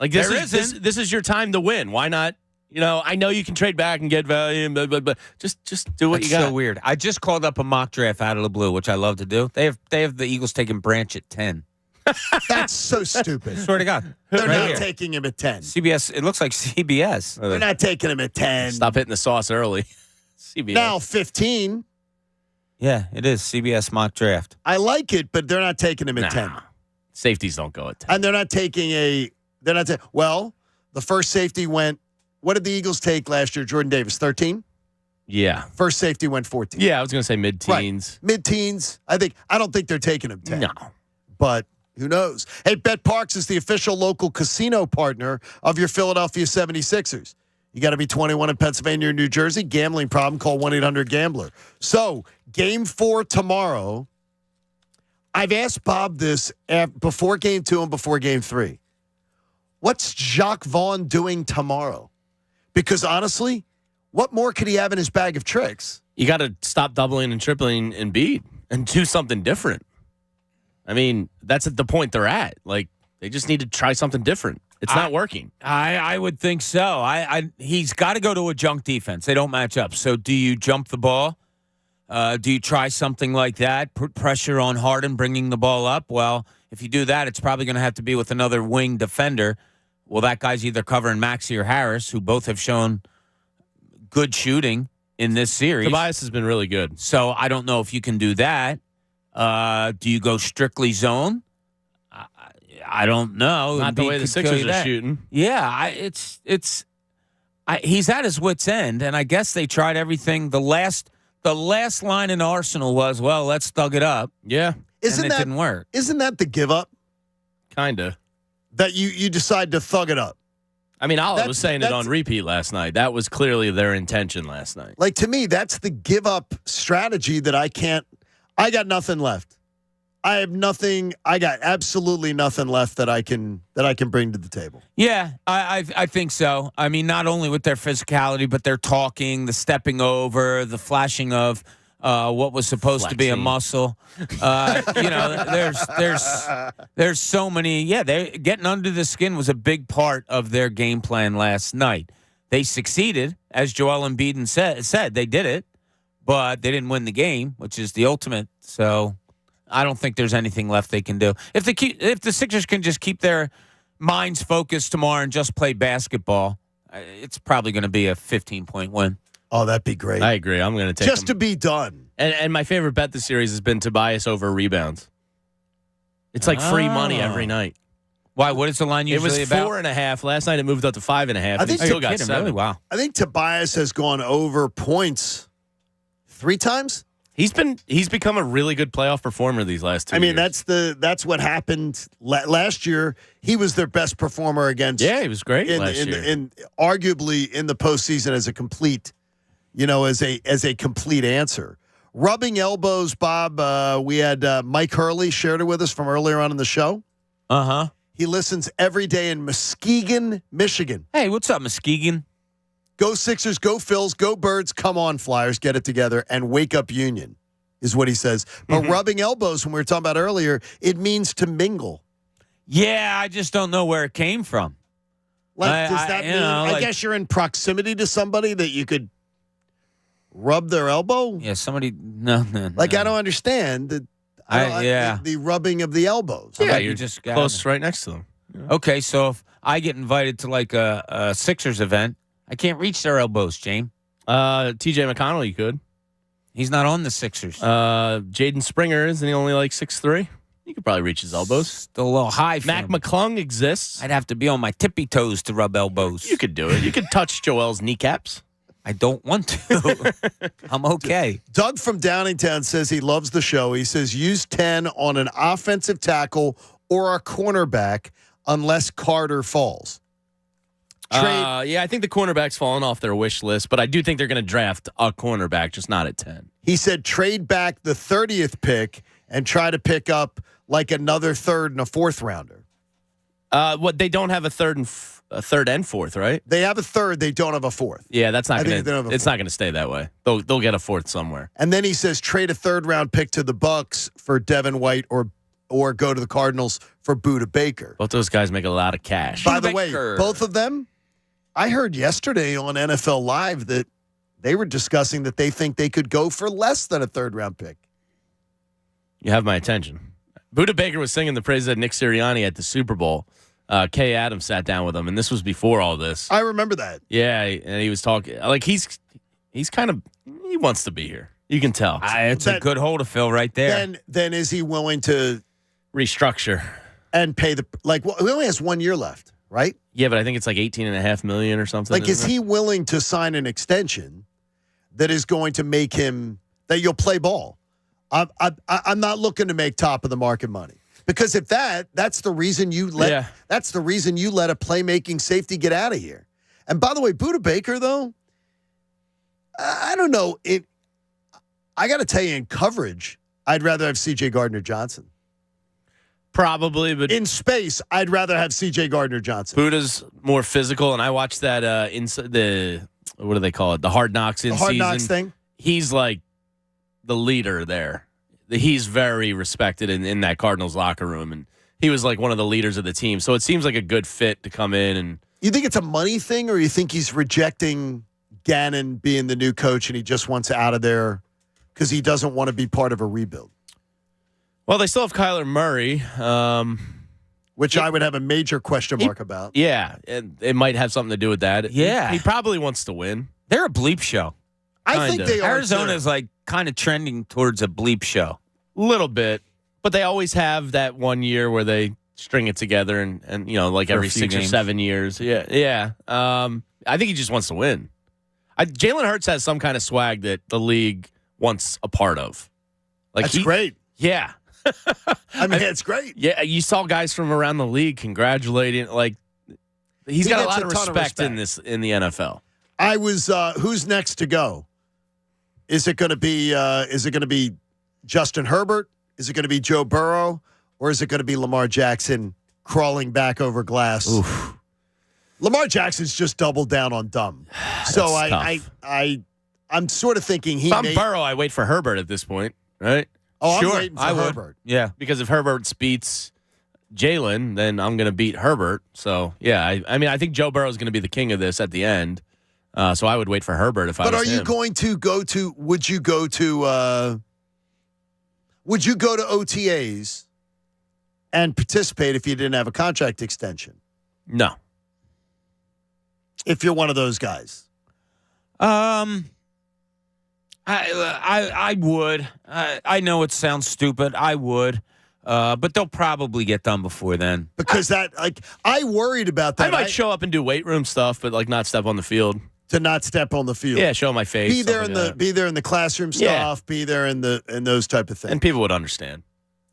Like, this is your time to win. Why not? You know, I know you can trade back and get value, but just do what you got. It's so weird. I just called up a mock draft out of the blue, which I love to do. They have the Eagles taking Branch at 10. That's so stupid. Swear to God. They're not taking him at 10. CBS, it looks like CBS. They're not taking him at 10. Stop hitting the sauce early. CBS. Now 15. Yeah, it is CBS mock draft. I like it, but they're not taking him at 10. Safeties don't go at 10. And they're not taking the first safety went, what did the Eagles take last year? Jordan Davis, 13? Yeah. First safety went 14. Yeah, I was going to say mid-teens. Right. Mid-teens. I don't think they're taking him 10. No. But who knows? Hey, Bet Parks is the official local casino partner of your Philadelphia 76ers. You got to be 21 in Pennsylvania or New Jersey. Gambling problem, call 1-800-GAMBLER. So, Game 4 tomorrow. I've asked Bob this before Game 2 and before Game 3. What's Jacques Vaughn doing tomorrow? Because honestly, what more could he have in his bag of tricks? You got to stop doubling and tripling Embiid and do something different. I mean, that's at the point they're at. Like, they just need to try something different. It's not working. I would think so. He's got to go to a junk defense. They don't match up. So do you jump the ball? Do you try something like that? Put pressure on Harden, bringing the ball up? Well, if you do that, it's probably going to have to be with another wing defender. Well, that guy's either covering Maxey or Harris, who both have shown good shooting in this series. Tobias has been really good. So I don't know if you can do that. Do you go strictly zone? I don't know. Not the way the Sixers are shooting. Yeah, he's at his wit's end, and I guess they tried everything. The last line in Arsenal was, well, let's thug it up. Yeah. And it didn't work. Isn't that the give up? Kind of. That you decide to thug it up. I mean, Olive was saying it on repeat last night. That was clearly their intention last night. Like, to me, that's the give up strategy that I got nothing left. I have nothing. I got absolutely nothing left that I can bring to the table. Yeah, I think so. I mean, not only with their physicality, but their talking, the stepping over, the flashing of what was supposed to be a muscle. There's so many. Yeah, they getting under the skin was a big part of their game plan last night. They succeeded, as Joel Embiid said they did it, but they didn't win the game, which is the ultimate. So I don't think there's anything left they can do. If the Sixers can just keep their minds focused tomorrow and just play basketball, it's probably going to be a 15-point win. Oh, that'd be great. I agree. I'm going to take just to be done. And my favorite bet this series has been Tobias over rebounds. It's like free money every night. Why? What is the line usually about? It was 4.5. Last night it moved up to 5.5. I think he still got 7. Really? Wow. I think Tobias has gone over points 3 times. He's become a really good playoff performer these last 2 years. That's what happened last year. He was their best performer against. Yeah, he was great last year. In arguably in the postseason as a complete, as a complete answer. Rubbing elbows, Bob. We had Mike Hurley shared it with us from earlier on in the show. Uh-huh. He listens every day in Muskegon, Michigan. Hey, what's up, Muskegon? Go Sixers, go Phils, go Birds, come on, Flyers, get it together, and wake up Union, is what he says. But rubbing elbows, when we were talking about earlier, it means to mingle. Yeah, I just don't know where it came from. Like, does that mean, I guess you're in proximity to somebody that you could rub their elbow? Yeah, somebody, no. I don't understand. The rubbing of the elbows. Yeah, you're just close right next to them. Yeah. Okay, so if I get invited to like a Sixers event, I can't reach their elbows, James. TJ McConnell, you could. He's not on the Sixers. Jaden Springer, isn't he only like 6'3"? You could probably reach his elbows. Still a little high for Mac him. McClung exists. I'd have to be on my tippy toes to rub elbows. You could do it. You could touch Joel's kneecaps. I don't want to. I'm okay. Doug from Downingtown says he loves the show. He says use 10 on an offensive tackle or a cornerback unless Carter falls. I think the cornerback's fallen off their wish list, but I do think they're going to draft a cornerback, just not at 10. He said trade back the 30th pick and try to pick up like another third and a fourth rounder. They don't have a third and fourth, right? They have a third. They don't have a fourth. Yeah, that's not going to. It's not going to stay that way. They'll get a fourth somewhere. And then he says trade a third round pick to the Bucks for Devin White or go to the Cardinals for Budda Baker. Both those guys make a lot of cash. By the way, both of them. I heard yesterday on NFL Live that they were discussing that they think they could go for less than a third round pick. You have my attention. Budda Baker was singing the praises of Nick Sirianni at the Super Bowl. Kay Adams sat down with him, and this was before all this. I remember that. Yeah, and he was talking like he's kind of he wants to be here. You can tell. It's a good hole to fill right there. Then is he willing to restructure and pay the he only has 1 year left, right? Yeah, but I think it's like $18.5 million or something. Like, is he willing to sign an extension that is going to make him that you'll play ball? I'm not looking to make top of the market money. Because if that's the reason you let a playmaking safety get out of here. And by the way, Budda Baker, though, I don't know. I got to tell you, in coverage, I'd rather have C.J. Gardner-Johnson. Probably, but in space, I'd rather have C.J. Gardner-Johnson. Budda's more physical, and I watched that what do they call it? The Hard Knocks in season. Hard Knocks thing? He's like the leader there. He's very respected in that Cardinals locker room, and he was like one of the leaders of the team. So it seems like a good fit to come in. And you think it's a money thing, or you think he's rejecting Gannon being the new coach and he just wants out of there because he doesn't want to be part of a rebuild? Well, they still have Kyler Murray, which I would have a major question mark about. Yeah, and it might have something to do with that. Yeah, he probably wants to win. They're a bleep show. I think they are. Arizona's like kind of trending towards a bleep show. Little bit, but they always have that 1 year where they string it together and like every 6 or 7 years. Yeah. I think he just wants to win. Jalen Hurts has some kind of swag that the league wants a part of. Like that's great. Yeah. I mean, it's great. Yeah, you saw guys from around the league congratulating. Like he's got a lot of respect in the NFL. I was. Who's next to go? Is it going to be Justin Herbert? Is it going to be Joe Burrow? Or is it going to be Lamar Jackson crawling back over glass? Oof. Lamar Jackson's just doubled down on dumb. So I'm sort of thinking if I'm Burrow, I wait for Herbert at this point, right? Oh, sure, I'm waiting for Herbert. Yeah. Because if Herbert beats Jalen, then I'm going to beat Herbert. So, yeah, I think Joe Burrow is going to be the king of this at the end. So I would wait for Herbert if I was him. But are you going to go to – would you go to OTAs and participate if you didn't have a contract extension? No. If you're one of those guys? I would. I know it sounds stupid. I would. But they'll probably get done before then. Because I worried about that. I might show up and do weight room stuff, but not step on the field. To not step on the field. Yeah, show my face. Be there in the classroom stuff. Yeah. Be there in those type of things. And people would understand.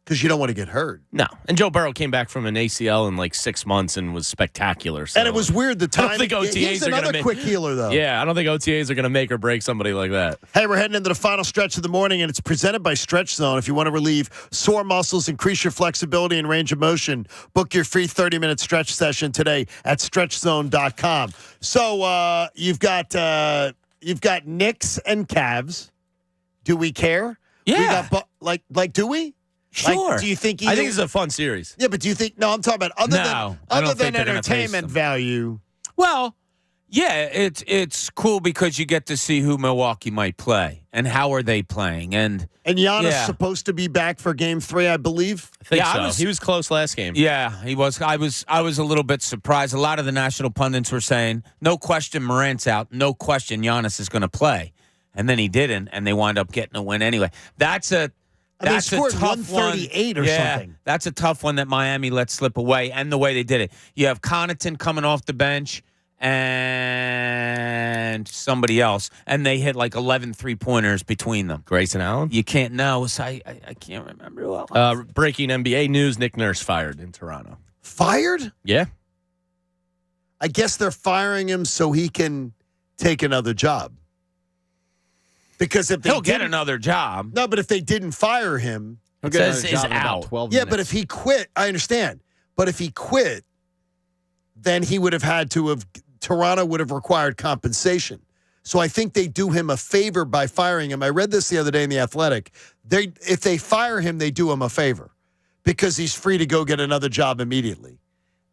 because you don't want to get hurt. No. And Joe Burrow came back from an ACL in like 6 months and was spectacular. So. And it was weird the time. I don't think OTAs he's are another quick healer, though. Yeah, I don't think OTAs are going to make or break somebody like that. Hey, we're heading into the final stretch of the morning, and it's presented by Stretch Zone. If you want to relieve sore muscles, increase your flexibility and range of motion, book your free 30-minute stretch session today at StretchZone.com. So you've got Knicks and Cavs. Do we care? Yeah. We got, do we? Sure. Like, do you think? I think it's a fun series. Yeah, but do you think? No, I'm talking about other than they're gonna pace entertainment them. value. Well, yeah, it's cool because you get to see who Milwaukee might play and how are they playing. And Giannis supposed to be back for Game 3, I believe. I think so. He was close last game. Yeah, he was. I was a little bit surprised. A lot of the national pundits were saying, no question Morant's out. No question Giannis is going to play. And then he didn't, and they wound up getting a win anyway. That's a scored tough 138 one. or something. That's a tough one that Miami let slip away, and the way they did it. You have Connaughton coming off the bench and somebody else, and they hit like 11 3-pointers between them. Grayson Allen? You can't know. So I can't remember who else. Breaking NBA news, Nick Nurse fired in Toronto. Fired? Yeah. I guess they're firing him so he can take another job. Because if he'll get another job. No, but if they didn't fire him, he'll get another job in about 12 minutes. But if he quit, I understand. But if he quit, then he would have had to have. Toronto would have required compensation. So I think they do him a favor by firing him. I read this the other day in The Athletic. If they fire him, they do him a favor because he's free to go get another job immediately.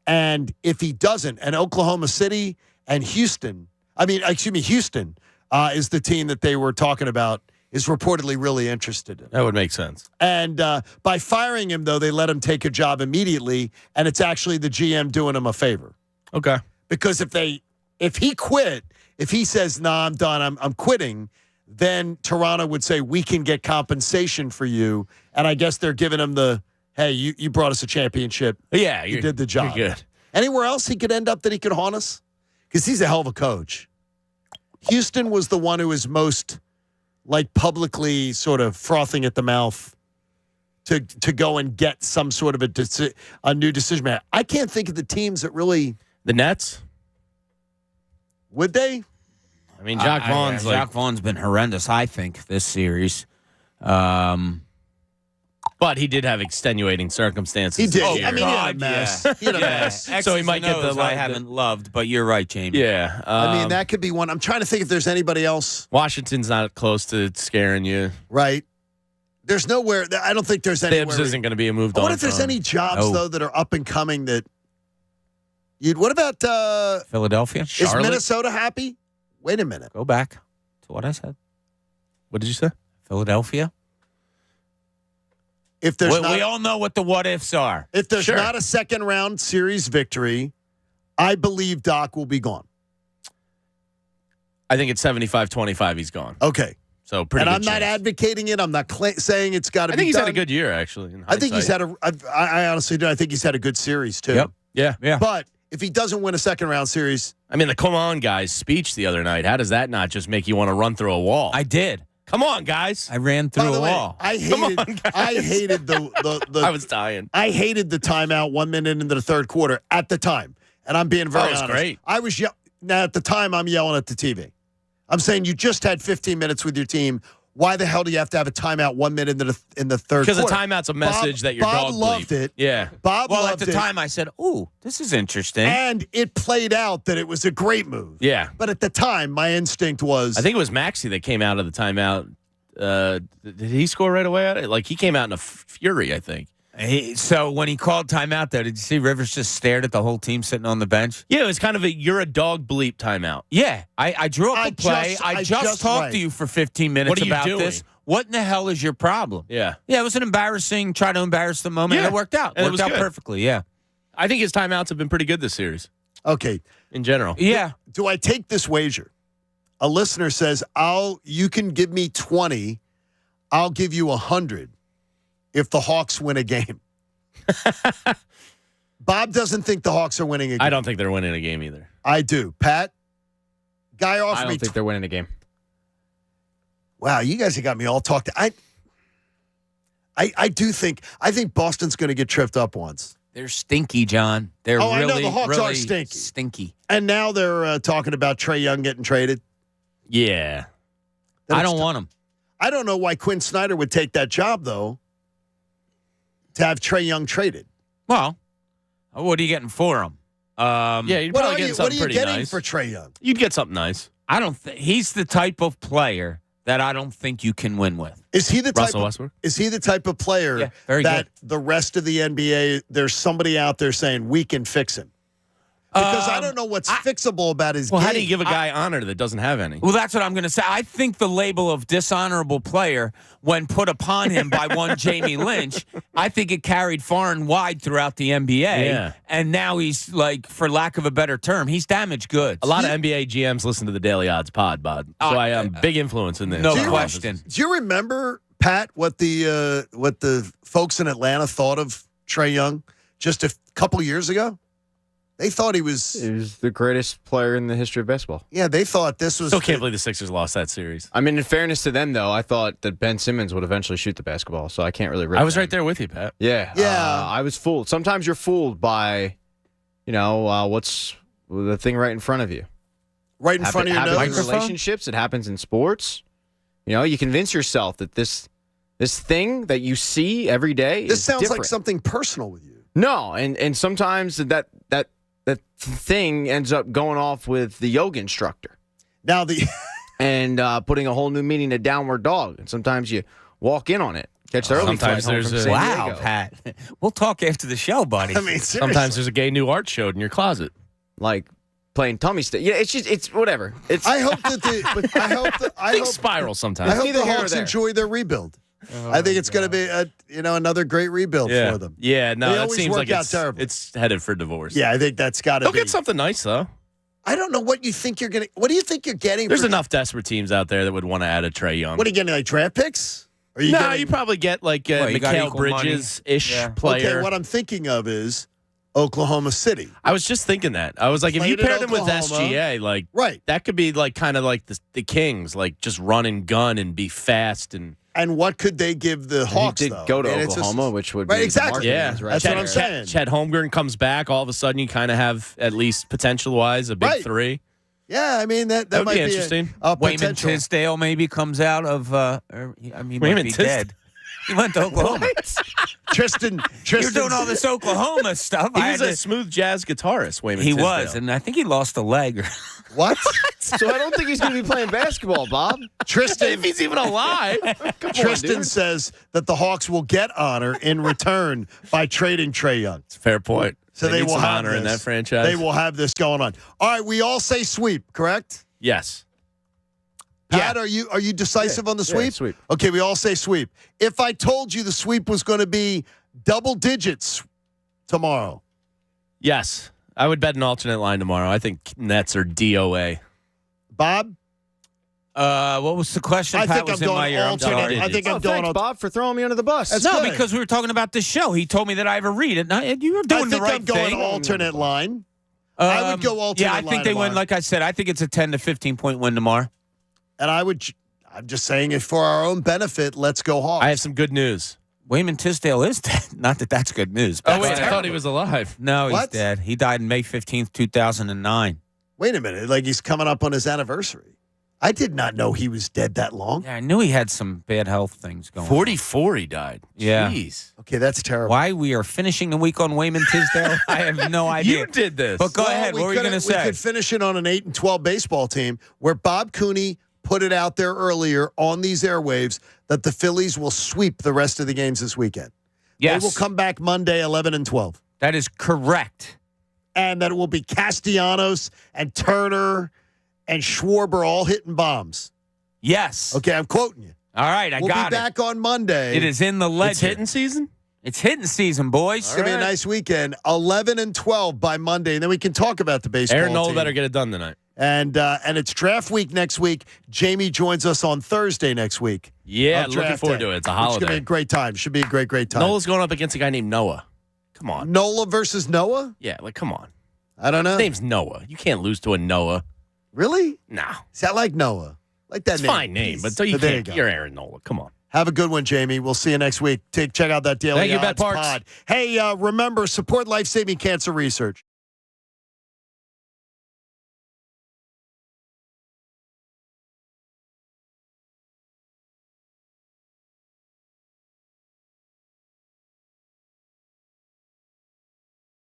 And if he doesn't, and Oklahoma City and Houston is the team that they were talking about, is reportedly really interested in. That would make sense. And by firing him, though, they let him take a job immediately, and it's actually the GM doing him a favor. Okay. Because if he quit, if he says, "Nah, I'm done, I'm quitting," then Toronto would say, "We can get compensation for you." And I guess they're giving him the, "Hey, you brought us a championship. Yeah, you did the job." You're good. Anywhere else he could end up that he could haunt us? Because he's a hell of a coach. Houston was the one who was most like publicly sort of frothing at the mouth to go and get some sort of a new decision maker. I can't think of the teams that really. The Nets? Would they? I mean, Jacques Vaughn's been horrendous, I think, this series. But he did have extenuating circumstances. He did. This year. I mean, he had a mess. Yeah. He had a mess. So he might get the I haven't loved, but you're right, Jamie. Yeah. I mean, that could be one. I'm trying to think if there's anybody else. Washington's not close to scaring you. Right. There's nowhere. I don't think there's anywhere. Thibs isn't going to be a moved on. What if there's any jobs, though, that are up and coming that you'd. What about Philadelphia? Is Minnesota happy? Wait a minute. Go back to what I said. What did you say? Philadelphia? If there's we all know what the what ifs are. If there's not a second round series victory, I believe Doc will be gone. I think it's 75-25. He's gone. Okay. So pretty. And good I'm not chance. advocating it. I'm not saying it's got to be. I think he's done. had a good year, actually. I think he's had a. I honestly do. I think he's had a good series too. Yep. Yeah. But if he doesn't win a second round series, I mean, the come on guys speech the other night. How does that not just make you want to run through a wall? I did. Come on, guys. I ran through a wall. I hated the. I was dying. I hated the timeout 1 minute into the third quarter at the time, and I'm being very honest. Great. I was now at the time I'm yelling at the TV. I'm saying you just had 15 minutes with your team. Why the hell do you have to have a timeout 1 minute in the third quarter? Because a timeout's a message that your Bob dog loved bleep. it. Yeah. Bob well, loved at the time I said, "Ooh, this is interesting," and it played out that it was a great move. Yeah. But at the time, my instinct was. I think it was Maxey that came out of the timeout. Did he score right away at it? Like, he came out in a fury, I think. So when he called timeout, though, did you see Rivers just stared at the whole team sitting on the bench? Yeah, it was kind of a "you're a dog bleep" timeout. Yeah, I drew up a play. I just talked to you for 15 minutes What are you about doing? this. What in the hell is your problem? Yeah. Yeah, it was an embarrassing, try to embarrass the moment. Yeah. And it worked out. And it Worked was out good. perfectly, yeah. I think his timeouts have been pretty good this series. Okay. In general. Yeah. Do I take this wager? A listener says, you can give me 20, I'll give you 100 if the Hawks win a game. Bob doesn't think the Hawks are winning a game. I don't think they're winning a game either. I do. Pat? Guy offered me. I don't think they're winning a game. Wow, you guys have got me all talked. I think Boston's going to get tripped up once. They're stinky, John. They're really, I know the Hawks really are stinky. Stinky. And now they're talking about Trae Young getting traded. Yeah. I don't want him. I don't know why Quinn Snyder would take that job, though, to have Trae Young traded. Well, what are you getting for him? Yeah, you'd probably get something pretty nice. What are you getting for Trae Young? You'd get something nice. I don't think he's the type of player that I don't think you can win with. Is he the type Russell Westbrook? Is he the type of player that the rest of the NBA, there's somebody out there saying we can fix him? Because I don't know what's fixable about his game. How do you give a guy honor that doesn't have any? Well, that's what I'm going to say. I think the label of dishonorable player, when put upon him by one Jamie Lynch, I think it carried far and wide throughout the NBA. Yeah. And now he's, like, for lack of a better term, he's damaged goods. A lot of NBA GMs listen to the Daily Odds pod, Bud. So I am big influence in this. No question. Do you remember, Pat, what the folks in Atlanta thought of Trae Young just a couple years ago? They thought he was the greatest player in the history of basketball. Yeah, they thought this was. Still can't believe the Sixers lost that series. I mean, in fairness to them, though, I thought that Ben Simmons would eventually shoot the basketball, so I can't really rip I was them. right there with you, Pat. Yeah. Yeah. I was fooled. Sometimes you're fooled by, what's the thing right in front of you. Right in front of your nose. In relationships, it happens in sports. You convince yourself that this thing that you see every day This is sounds different. like something personal with you. No, and sometimes that thing ends up going off with the yoga instructor. Now and putting a whole new meaning to downward dog. And sometimes you walk in on it. Catch the early Sometimes flight home there's from a- San Wow, Diego. Pat. We'll talk after the show, buddy. I mean, seriously. Sometimes there's a gay new art showed in your closet. Like playing tummy stick. Yeah, it's whatever. It's I hope that Things spiral sometimes. I hope neither the here nor Hawks there. enjoy their rebuild. I think it's going to be another great rebuild for them. Yeah, no, They that always seems work like out terrible. it's headed for divorce. Yeah, I think that's got to They'll be. get something nice, though. I don't know what you think you're getting. What do you think you're getting? There's for, enough desperate teams out there that would want to add a Trae Young. What are you getting? Like draft picks? Or No, getting, you probably get like Well, you got Mikal equal money. Bridges-ish Yeah. player. Okay, what I'm thinking of is Oklahoma City. I was just thinking that. I was like, if you Played in paired him with Oklahoma. SGA, like Right. that could be like kind of like the Kings, like just run and gun and be fast and. And what could they give the Hawks, he did though? go to And it's just- Oklahoma, which would Right, be exactly. Yeah, That's what I'm saying. Chet Holmgren comes back. All of a sudden, you kind of have at least potential-wise a big Right. three. Yeah, I mean that That would might be be interesting. A Wayman potential. Tisdale maybe comes out of. He might Wayman be Tisdale? dead. He went to Oklahoma. Tristan, You're doing all this Oklahoma stuff. He I was had a to- smooth jazz guitarist, Wayman He Tisdale. was, and I think he lost a leg. What? So I don't think he's going to be playing basketball, Bob. Tristan, if he's even alive. Tristan says that the Hawks will get honor in return by trading Trae Young. It's a fair point. So they need will some have honor this. in that franchise. They will have this going on. All right, we all say sweep, correct? Yes. Pat, are you decisive on the sweep? sweep. Okay, we all say sweep. If I told you the sweep was going to be double digits tomorrow, Yes. I would bet an alternate line tomorrow. I think Nets are DOA. Bob? What was the question? I Pat think was I'm in my going ear. I'm alternate. sorry. I think I'm going Thanks, Bob, for throwing me under the bus. That's No, good. because we were talking about the show. He told me that I have a read it. And you were doing I think the right I'm going thing. alternate line. I would go alternate Yeah, I think line they win. tomorrow. Like I said, I think it's a 10 to 15 point win tomorrow. And I'm just saying it for our own benefit. Let's go Hawks. I have some good news. Wayman Tisdale is dead. Not that that's good news. Oh, wait. I thought he was alive. No, he's What? dead. He died May 15th, 2009. Wait a minute. Like he's coming up on his anniversary. I did not know he was dead that long. Yeah, I knew he had some bad health things going on. 44 he died. Yeah. Jeez. Okay, that's terrible. Why we are finishing the week on Wayman Tisdale, I have no idea. You did this. But go Well, ahead. we What were you could've- going to We say? could finish it on an 8-12 baseball team where Bob Cooney put it out there earlier on these airwaves that the Phillies will sweep the rest of the games this weekend. Yes, They will come back Monday 11-12. that is correct. And that it will be Castellanos and Turner and Schwarber all hitting bombs. Yes. Okay, I'm quoting you. All right, I We'll got be it. back on Monday. It is in the ledger. It's hitting season? It's hitting season, boys. It's going to be a nice weekend. 11-12 by Monday, and then we can talk about the baseball Aaron Nola team. better get it done tonight. And it's draft week next week. Jamie joins us on Thursday next week. Yeah, on looking draft forward day, to it. It's a which is going to holiday. be a great time. Should be a great time. Nola's going up against a guy named Noah. Come on. Nola versus Noah? Yeah, like, come on. I don't know. His name's Noah. You can't lose to a Noah. Really? No. See, I like Noah. Like that It's a name. fine name, but so you But there can't. you go. You're Aaron Nola. Come on. Have a good one, Jamie. We'll see you next week. Check out that Daily Thank you, Odds Bet Parks. pod. Hey, remember, support life-saving cancer research.